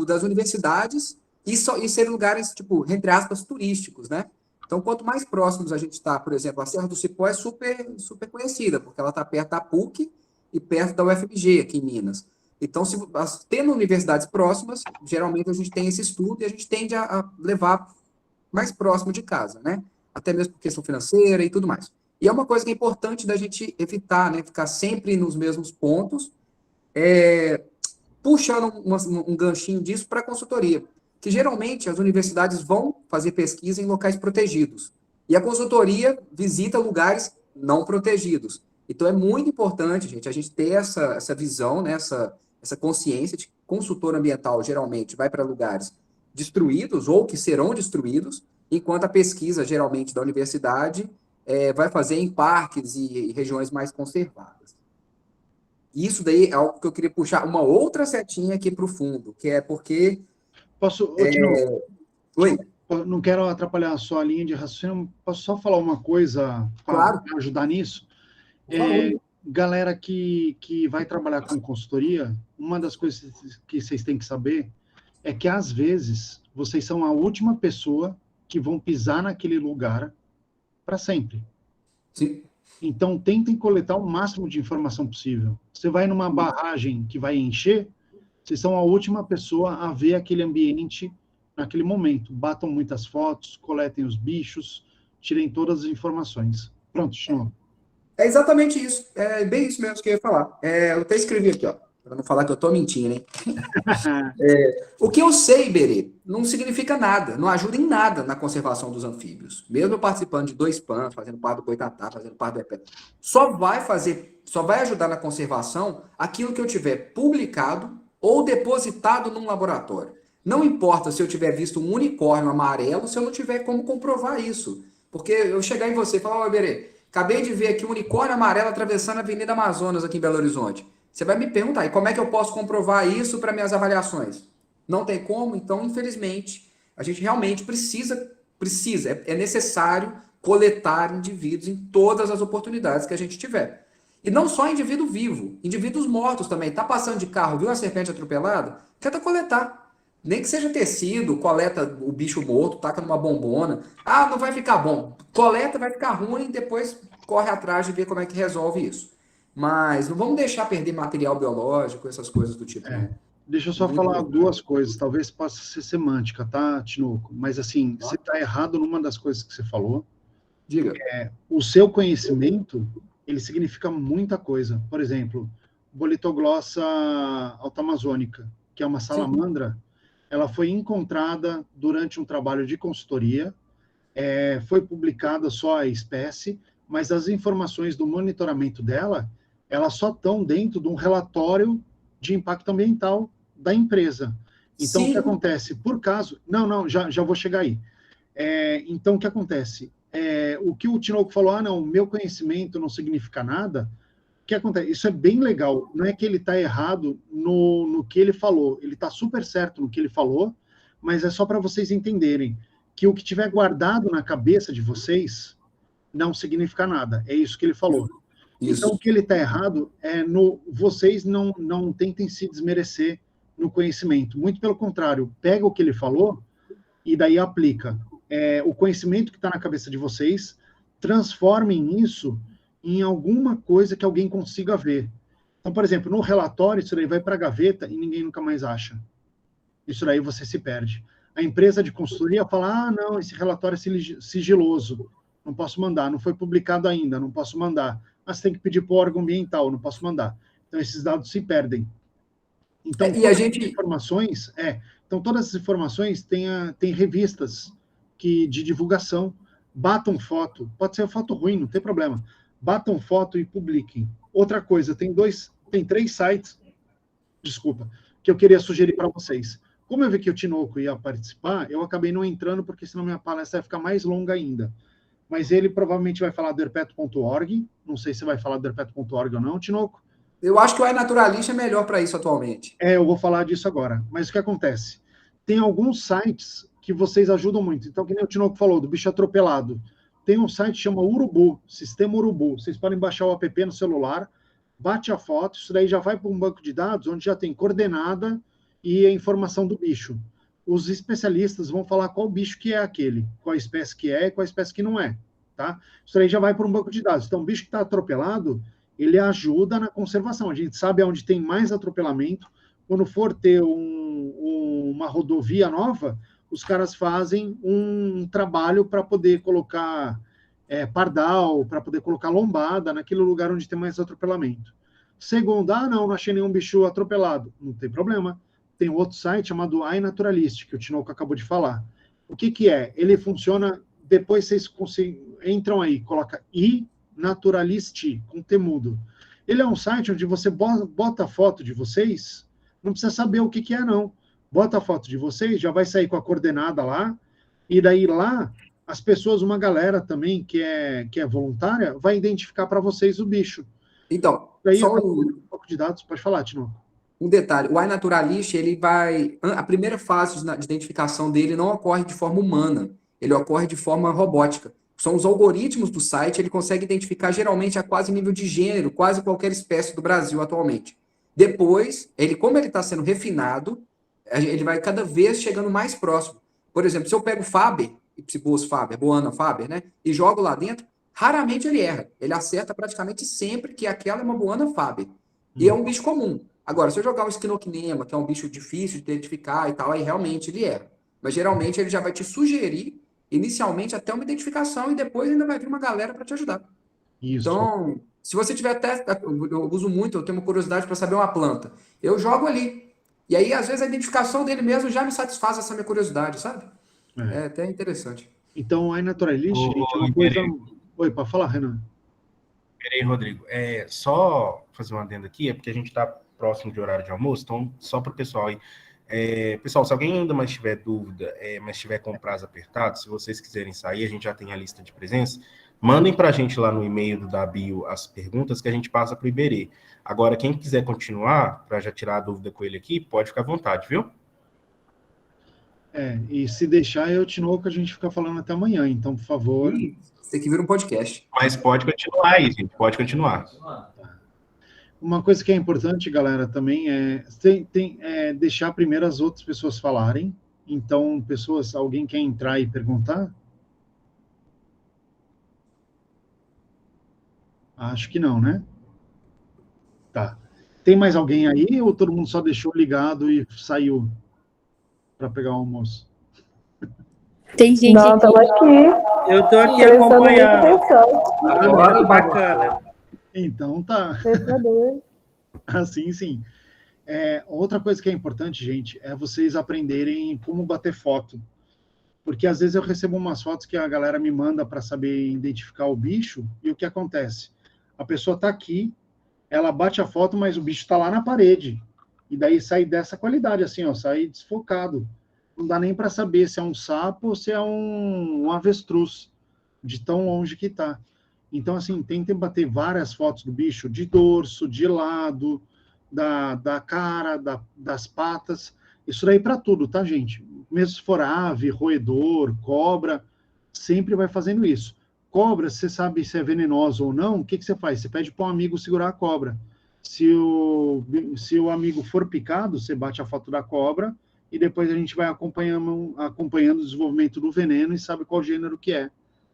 das universidades e ser lugares, tipo, entre aspas, turísticos, né? Então, quanto mais próximos a gente está, por exemplo, a Serra do Cipó é super, super conhecida, porque ela está perto da PUC e perto da UFMG, aqui em Minas. Então, tendo universidades próximas, geralmente a gente tem esse estudo e a gente tende a levar mais próximo de casa, né? Até mesmo por questão financeira e tudo mais. E é uma coisa que é importante da gente evitar, né? Ficar sempre nos mesmos pontos, puxando um ganchinho disso para a consultoria, que geralmente as universidades vão fazer pesquisa em locais protegidos, e a consultoria visita lugares não protegidos. Então é muito importante, gente, a gente ter essa visão, né, essa consciência de que consultor ambiental geralmente vai para lugares destruídos ou que serão destruídos, enquanto a pesquisa, geralmente, da universidade vai fazer em parques e regiões mais conservadas. Isso daí é algo que eu queria puxar uma outra setinha aqui para o fundo, que é porque... Posso, Oi? não quero atrapalhar a sua linha de raciocínio, posso só falar uma coisa para Claro. ajudar nisso? Por Galera que vai trabalhar com consultoria, uma das coisas que vocês têm que saber é que, às vezes, vocês são a última pessoa que vão pisar naquele lugar para sempre. Sim. Então, tentem coletar o máximo de informação possível. Você vai numa barragem que vai encher, vocês são a última pessoa a ver aquele ambiente naquele momento. Batam muitas fotos, coletem os bichos, tirem todas as informações. Pronto, Chino. É exatamente isso. É bem isso mesmo que eu ia falar. Eu até escrevi aqui, ó, para não falar que eu estou mentindo, hein? O que eu sei, Iberê, não significa nada, não ajuda em nada na conservação dos anfíbios. Mesmo eu participando de 2 PANs, fazendo parte do Boitatá, fazendo parte do EPE, só vai ajudar na conservação aquilo que eu tiver publicado ou depositado num laboratório. Não importa se eu tiver visto um unicórnio amarelo, se eu não tiver como comprovar isso. Porque eu chegar em você e falar, ó, Iberê, acabei de ver aqui um unicórnio amarelo atravessando a Avenida Amazonas aqui em Belo Horizonte. Você vai me perguntar, e como é que eu posso comprovar isso para minhas avaliações? Não tem como? Então, infelizmente, a gente realmente precisa, é necessário coletar indivíduos em todas as oportunidades que a gente tiver. E não só indivíduo vivo, indivíduos mortos também. Tá passando de carro, viu uma serpente atropelada? Tenta coletar. Nem que seja tecido, coleta o bicho morto, taca numa bombona. Ah, não vai ficar bom. Coleta, vai ficar ruim, depois corre atrás de ver como é que resolve isso. Mas não vamos deixar perder material biológico, essas coisas do tipo. Deixa eu só falar duas coisas, talvez possa ser semântica, tá, Tinoco? Mas, assim, você está errado numa das coisas que você falou. Diga. O seu conhecimento, ele significa muita coisa. Por exemplo, Bolitoglossa altamazônica, que é uma salamandra, ela foi encontrada durante um trabalho de consultoria, foi publicada só a espécie, mas as informações do monitoramento dela, elas só estão dentro de um relatório de impacto ambiental da empresa. Então, o que acontece? Por caso... Não, já vou chegar aí. Então, o que acontece? O que o Tinoco falou, não, meu conhecimento não significa nada, o que acontece? Isso é bem legal. Não é que ele está errado no que ele falou. Ele está super certo no que ele falou, mas é só para vocês entenderem que o que tiver guardado na cabeça de vocês não significa nada. É isso que ele falou. Isso. Então, o que ele está errado é vocês não tentem se desmerecer no conhecimento. Muito pelo contrário, pega o que ele falou e daí aplica. O conhecimento que está na cabeça de vocês, transformem isso em alguma coisa que alguém consiga ver. Então, por exemplo, no relatório, isso daí vai para a gaveta e ninguém nunca mais acha. Isso daí você se perde. A empresa de consultoria fala, não, esse relatório é sigiloso, não posso mandar, não foi publicado ainda, não posso mandar. Mas tem que pedir para o órgão ambiental, não posso mandar. Então, esses dados se perdem. Então, todas as informações têm revistas de divulgação, batam foto, pode ser foto ruim, não tem problema, batam foto e publiquem. Outra coisa, tem 3 sites, desculpa, que eu queria sugerir para vocês. Como eu vi que o Tinoco ia participar, eu acabei não entrando, porque senão minha palestra vai ficar mais longa ainda. Mas ele provavelmente vai falar do herpeto.org, não sei se vai falar do herpeto.org ou não, Tinoco. Eu acho que o iNaturalist é melhor para isso atualmente. Eu vou falar disso agora. Mas o que acontece? Tem alguns sites que vocês ajudam muito. Então, que nem o Tinoco falou, do bicho atropelado. Tem um site que chama Urubu, Sistema Urubu. Vocês podem baixar o app no celular, bate a foto, isso daí já vai para um banco de dados onde já tem coordenada e a informação do bicho. Os especialistas vão falar qual bicho que é aquele, qual espécie que é e qual espécie que não é, tá? Isso daí já vai para um banco de dados. Então, o bicho que está atropelado, ele ajuda na conservação. A gente sabe onde tem mais atropelamento. Quando for ter uma rodovia nova, os caras fazem um trabalho para poder colocar pardal, para poder colocar lombada naquele lugar onde tem mais atropelamento. Segundo, não achei nenhum bicho atropelado. Não tem problema. Tem um outro site chamado iNaturalist, que o Tinoco acabou de falar. O que é? Ele funciona, depois vocês entram aí, coloca iNaturalist, com temudo. Ele é um site onde você bota a foto de vocês, não precisa saber o que é, não. Bota a foto de vocês, já vai sair com a coordenada lá, e daí lá, as pessoas, uma galera também que é voluntária, vai identificar para vocês o bicho. Então, daí só um pouco de dados, pode falar, Tinoco. Um detalhe, o iNaturalist, ele vai... A primeira fase de identificação dele não ocorre de forma humana, ele ocorre de forma robótica. São os algoritmos do site, ele consegue identificar geralmente a quase nível de gênero, quase qualquer espécie do Brasil atualmente. Depois, como ele está sendo refinado, ele vai cada vez chegando mais próximo. Por exemplo, se eu pego Faber, Ipsibus Faber, Boana Faber, né, e jogo lá dentro, raramente ele erra. Ele acerta praticamente sempre que aquela é uma Boana Faber. E é um bicho comum. Agora, se eu jogar um Esquinocnema, que é um bicho difícil de identificar e tal, aí realmente ele erra. Mas geralmente ele já vai te sugerir, inicialmente, até uma identificação e depois ainda vai vir uma galera para te ajudar. Isso. Então, se você tiver eu uso muito, eu tenho uma curiosidade para saber uma planta. Eu jogo ali. E aí, às vezes, a identificação dele mesmo já me satisfaz essa minha curiosidade, sabe? É até interessante. Então, o iNaturalist, gente, é uma coisa... Oi, pode falar, Renan. Peraí, Rodrigo. Só fazer uma adenda aqui, porque a gente está próximo de horário de almoço, então, só para o pessoal aí. Pessoal, se alguém ainda mais tiver dúvida, mas tiver com prazo apertado, se vocês quiserem sair, a gente já tem a lista de presença, mandem para a gente lá no e-mail da bio as perguntas que a gente passa para o Iberê. Agora, quem quiser continuar, para já tirar a dúvida com ele aqui, pode ficar à vontade, viu? E se deixar, eu te novo que a gente fica falando até amanhã, então, por favor... Você que vira um podcast. Mas pode continuar aí, gente, pode continuar. Uma coisa que é importante, galera, também é deixar primeiro as outras pessoas falarem. Então, alguém quer entrar e perguntar? Acho que não, né? Tá. Tem mais alguém aí ou todo mundo só deixou ligado e saiu para pegar o almoço? Tem gente Não, estamos aqui. Eu estou aqui acompanhando. Agora, Bacana. Então tá. Assim, sim. Outra coisa que é importante, gente, é vocês aprenderem como bater foto. Porque às vezes eu recebo umas fotos que a galera me manda para saber identificar o bicho, e o que acontece? A pessoa está aqui, ela bate a foto, mas o bicho está lá na parede. E daí sai dessa qualidade, assim, ó, sai desfocado. Não dá nem para saber se é um sapo ou se é um avestruz, de tão longe que está. Então, assim, tentem bater várias fotos do bicho, de dorso, de lado, da cara, das patas. Isso daí para tudo, tá, gente? Mesmo se for ave, roedor, cobra, sempre vai fazendo isso. Cobra, você sabe se é venenoso ou não, o que você faz? Você pede para um amigo segurar a cobra. Se o amigo for picado, você bate a foto da cobra e depois a gente vai acompanhando o desenvolvimento do veneno e sabe qual gênero que é.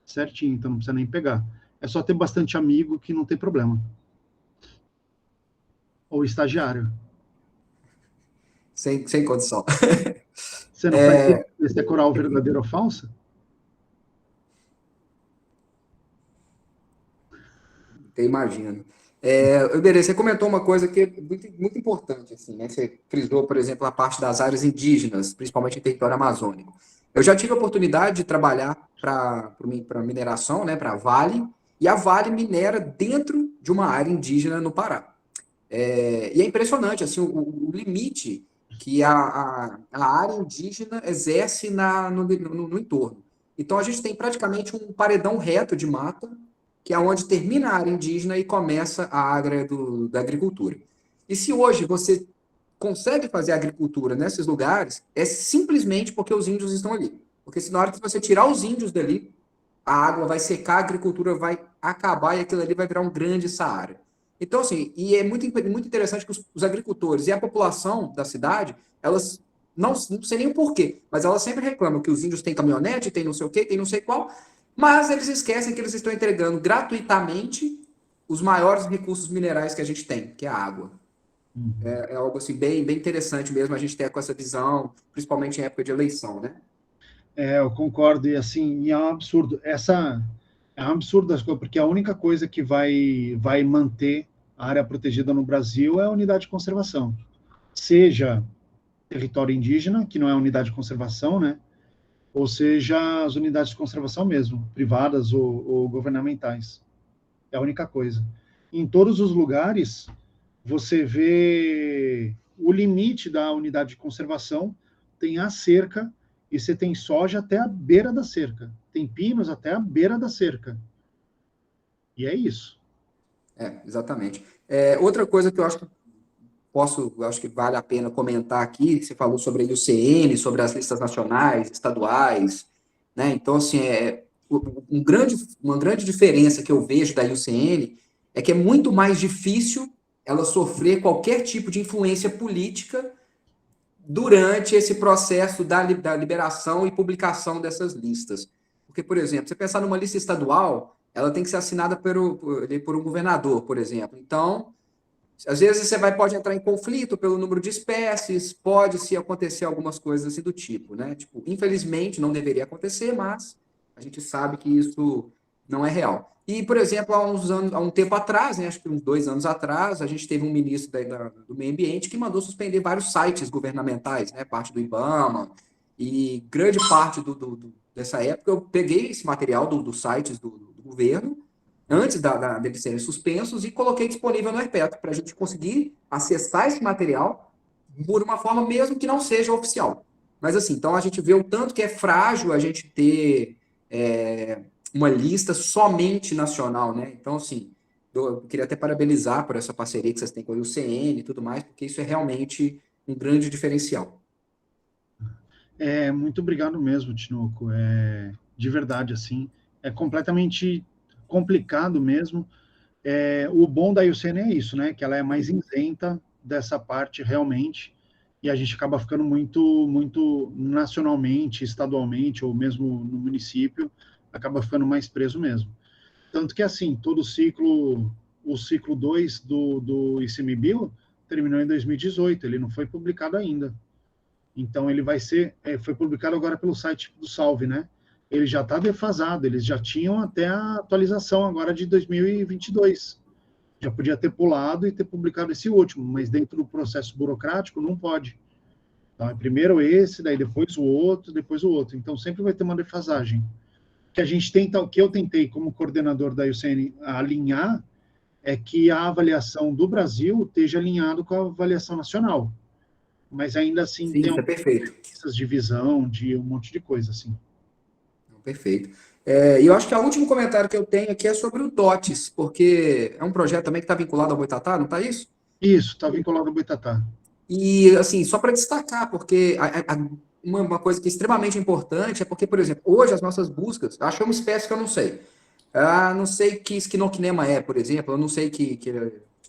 Certinho, então não precisa nem pegar. É só ter bastante amigo que não tem problema. Ou estagiário. Sem condição. Você não faz decorar o verdadeiro ou falso? Eu imagino. Iberê, você comentou uma coisa que é muito, muito importante, assim, né? Você frisou, por exemplo, a parte das áreas indígenas, principalmente em território amazônico. Eu já tive a oportunidade de trabalhar para mineração, né, para Vale, e a Vale minera dentro de uma área indígena no Pará. E é impressionante assim, o limite que a área indígena exerce no entorno. Então, a gente tem praticamente um paredão reto de mata, que é onde termina a área indígena e começa a área da agricultura. E se hoje você consegue fazer agricultura nesses lugares, é simplesmente porque os índios estão ali. Porque se na hora que você tirar os índios dali, a água vai secar, a agricultura vai acabar e aquilo ali vai virar um grande Saara. Então, assim, e é muito interessante que os agricultores e a população da cidade, elas não sei nem o porquê, mas elas sempre reclamam que os índios têm caminhonete, tem não sei o quê, tem não sei qual, mas eles esquecem que eles estão entregando gratuitamente os maiores recursos minerais que a gente tem, que é a água. É algo assim bem interessante mesmo a gente ter com essa visão, principalmente em época de eleição, né? Eu concordo, e assim, é um absurdo. É um absurdo as coisas, porque a única coisa que vai manter a área protegida no Brasil é a unidade de conservação. Seja território indígena, que não é unidade de conservação, né? Ou seja, as unidades de conservação mesmo, privadas ou governamentais. É a única coisa. Em todos os lugares, você vê o limite da unidade de conservação, tem a cerca, e você tem soja até a beira da cerca. Tem pinos até a beira da cerca. E é isso. Exatamente. Outra coisa que eu acho que vale a pena comentar aqui, que você falou sobre a IUCN, sobre as listas nacionais, estaduais, né? Então, assim, uma grande diferença que eu vejo da IUCN é que é muito mais difícil ela sofrer qualquer tipo de influência política durante esse processo da liberação e publicação dessas listas. Porque, por exemplo, você pensar numa lista estadual, ela tem que ser assinada por um governador, por exemplo. Então, às vezes você pode entrar em conflito pelo número de espécies, pode-se acontecer algumas coisas assim do tipo, né? Tipo, infelizmente não deveria acontecer, mas a gente sabe que isso não é real. E, por exemplo, há um tempo atrás, né, acho que uns 2 anos atrás, a gente teve um ministro do Meio Ambiente que mandou suspender vários sites governamentais, né, parte do IBAMA, e grande parte dessa época eu peguei esse material dos sites do governo, antes deles serem suspensos, e coloquei disponível no Herpeto, para a gente conseguir acessar esse material por uma forma mesmo que não seja oficial. Mas assim, então a gente vê o tanto que é frágil a gente ter uma lista somente nacional, né? Então, assim, eu queria até parabenizar por essa parceria que vocês têm com a IUCN e tudo mais, porque isso é realmente um grande diferencial. Muito obrigado mesmo, Tinoco. De verdade, assim, é completamente complicado mesmo. O bom da IUCN é isso, né? Que ela é mais isenta dessa parte realmente, e a gente acaba ficando muito nacionalmente, estadualmente, ou mesmo no município, acaba ficando mais preso mesmo. Tanto que, assim, o ciclo 2 do ICMBio terminou em 2018, ele não foi publicado ainda. Então, ele foi publicado agora pelo site do Salve, né? Ele já está defasado, eles já tinham até a atualização agora de 2022. Já podia ter pulado e ter publicado esse último, mas dentro do processo burocrático não pode. Então, é primeiro esse, daí depois o outro, depois o outro. Então, sempre vai ter uma defasagem. Que eu tentei, como coordenador da IUCN, alinhar, é que a avaliação do Brasil esteja alinhado com a avaliação nacional. Mas ainda assim Sim, tem isso é perfeito. essas divisão de um monte de coisa, assim. Perfeito. E eu acho que o último comentário que eu tenho aqui é sobre o DOTS, porque é um projeto também que está vinculado ao Boitatá, não está isso? Isso, está vinculado ao Boitatá. E, assim, só para destacar, porque uma coisa que é extremamente importante é porque, por exemplo, hoje as nossas buscas, acho que é uma espécie que eu não sei. Não sei que esquinoquinema é, por exemplo, eu não sei que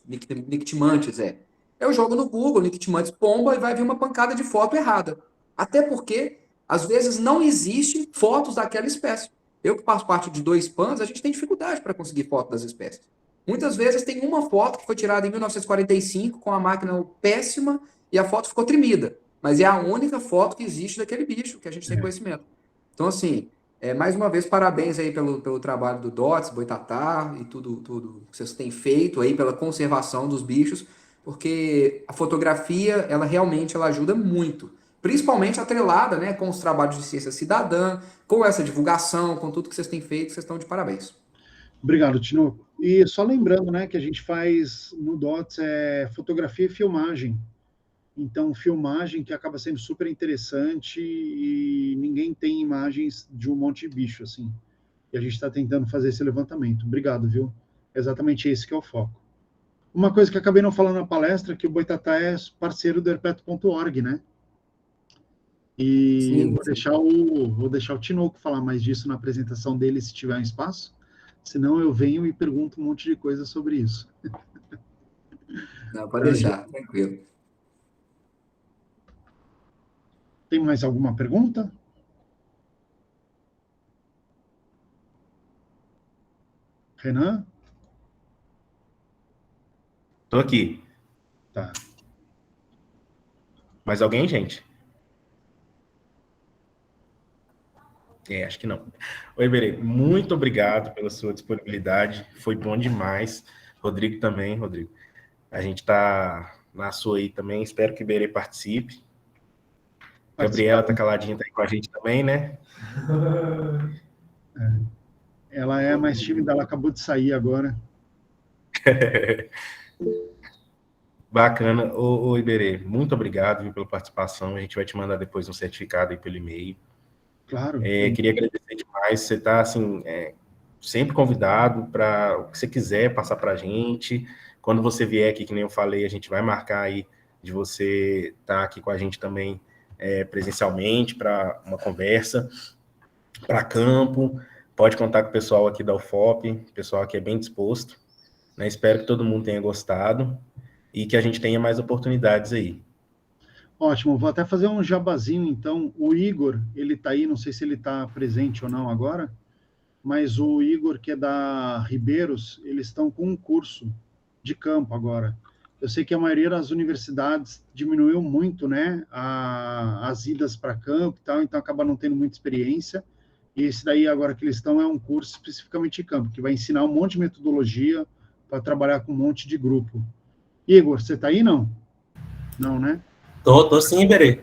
Nictimantes é. Eu jogo no Google, Nictimantes pomba, e vai vir uma pancada de foto errada. Até porque, às vezes, não existe fotos daquela espécie. Eu que faço parte de 2 PANs, a gente tem dificuldade para conseguir foto das espécies. Muitas vezes tem uma foto que foi tirada em 1945 com a máquina péssima e a foto ficou tremida. Mas é a única foto que existe daquele bicho que a gente tem conhecimento. Então, assim, mais uma vez, parabéns aí pelo trabalho do DOTS, Boitatá e tudo que vocês têm feito aí pela conservação dos bichos, porque a fotografia, ela realmente ajuda muito. Principalmente atrelada, né, com os trabalhos de ciência cidadã, com essa divulgação, com tudo que vocês têm feito, vocês estão de parabéns. Obrigado, Tinoco. E só lembrando, né, que a gente faz no DOTS fotografia e filmagem. Então, filmagem que acaba sendo super interessante e ninguém tem imagens de um monte de bicho, assim. E a gente está tentando fazer esse levantamento. Obrigado, viu? É exatamente esse que é o foco. Uma coisa que acabei não falando na palestra é que o Boitatá é parceiro do herpeto.org, né? E Sim, vou deixar o Tinoco falar mais disso na apresentação dele, se tiver um espaço. Senão eu venho e pergunto um monte de coisa sobre isso. não, pode deixar, tranquilo. Tem mais alguma pergunta? Renan? Tô aqui. Tá. Mais alguém, gente? Acho que não. Oi, Iberê, muito obrigado pela sua disponibilidade. Foi bom demais. Rodrigo também, Rodrigo. A gente está na sua aí também. Espero que o Iberê participe. Gabriela tá caladinha, tá aí com a gente também, né? Ela é mais tímida, ela acabou de sair agora. Bacana. Ô, Iberê, muito obrigado, viu, pela participação. A gente vai te mandar depois um certificado aí pelo e-mail. Claro. Queria agradecer demais. Você está assim, sempre convidado para o que você quiser passar para a gente. Quando você vier aqui, que nem eu falei, a gente vai marcar aí de você estar aqui com a gente também presencialmente para uma conversa, para campo. Pode contar com o pessoal aqui da UFOP, o pessoal aqui é bem disposto. Né? Espero que todo mundo tenha gostado e que a gente tenha mais oportunidades aí. Ótimo, vou até fazer um jabazinho, então. O Igor, ele está aí, não sei se ele está presente ou não agora, mas o Igor, que é da Ribeiros, eles estão com um curso de campo agora. Eu sei que a maioria das universidades diminuiu muito, né, as idas para campo e tal, então acaba não tendo muita experiência. E esse daí, agora que eles estão, é um curso especificamente de campo, que vai ensinar um monte de metodologia para trabalhar com um monte de grupo. Igor, você está aí, não? Não, né? Tô sim, Iberê.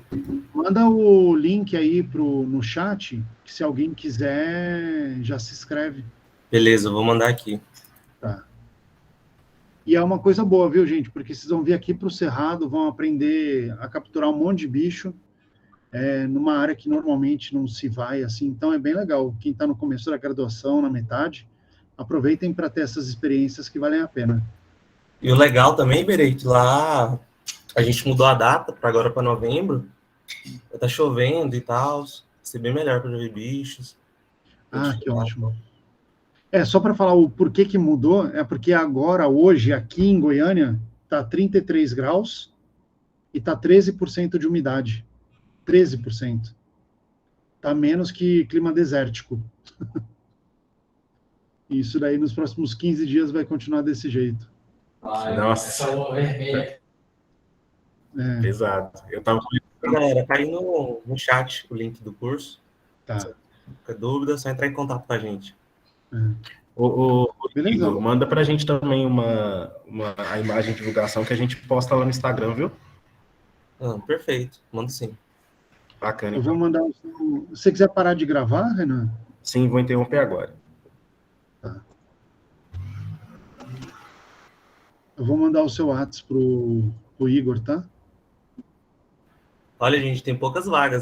Manda o link aí no chat, que se alguém quiser, já se inscreve. Beleza, eu vou mandar aqui. Tá. E é uma coisa boa, viu, gente? Porque vocês vão vir aqui para o Cerrado, vão aprender a capturar um monte de bicho, numa área que normalmente não se vai, assim. Então é bem legal. Quem está no começo da graduação, na metade, aproveitem para ter essas experiências que valem a pena. E o legal também, Iberê, que lá a gente mudou a data para agora para novembro. Tá chovendo e tal. Vai ser bem melhor para ver bichos. Ah, que ótimo. Só para falar o porquê que mudou, é porque agora, hoje, aqui em Goiânia, está 33 graus e está 13% de umidade. 13%. Está menos que clima desértico. Isso daí, nos próximos 15 dias, vai continuar desse jeito. Nossa, pesado. Eu tava... Galera, tá aí no chat o link do curso. Tá. Se qualquer dúvida, é só entrar em contato com a gente. Beleza. Igor, manda pra gente também a imagem de divulgação que a gente posta lá no Instagram, viu? Perfeito, mando sim. Bacana. Eu vou mandar. Se você quiser parar de gravar, Renan? Sim, vou interromper agora. Tá. Eu vou mandar o seu WhatsApp pro Igor, tá? Olha, gente, tem poucas vagas.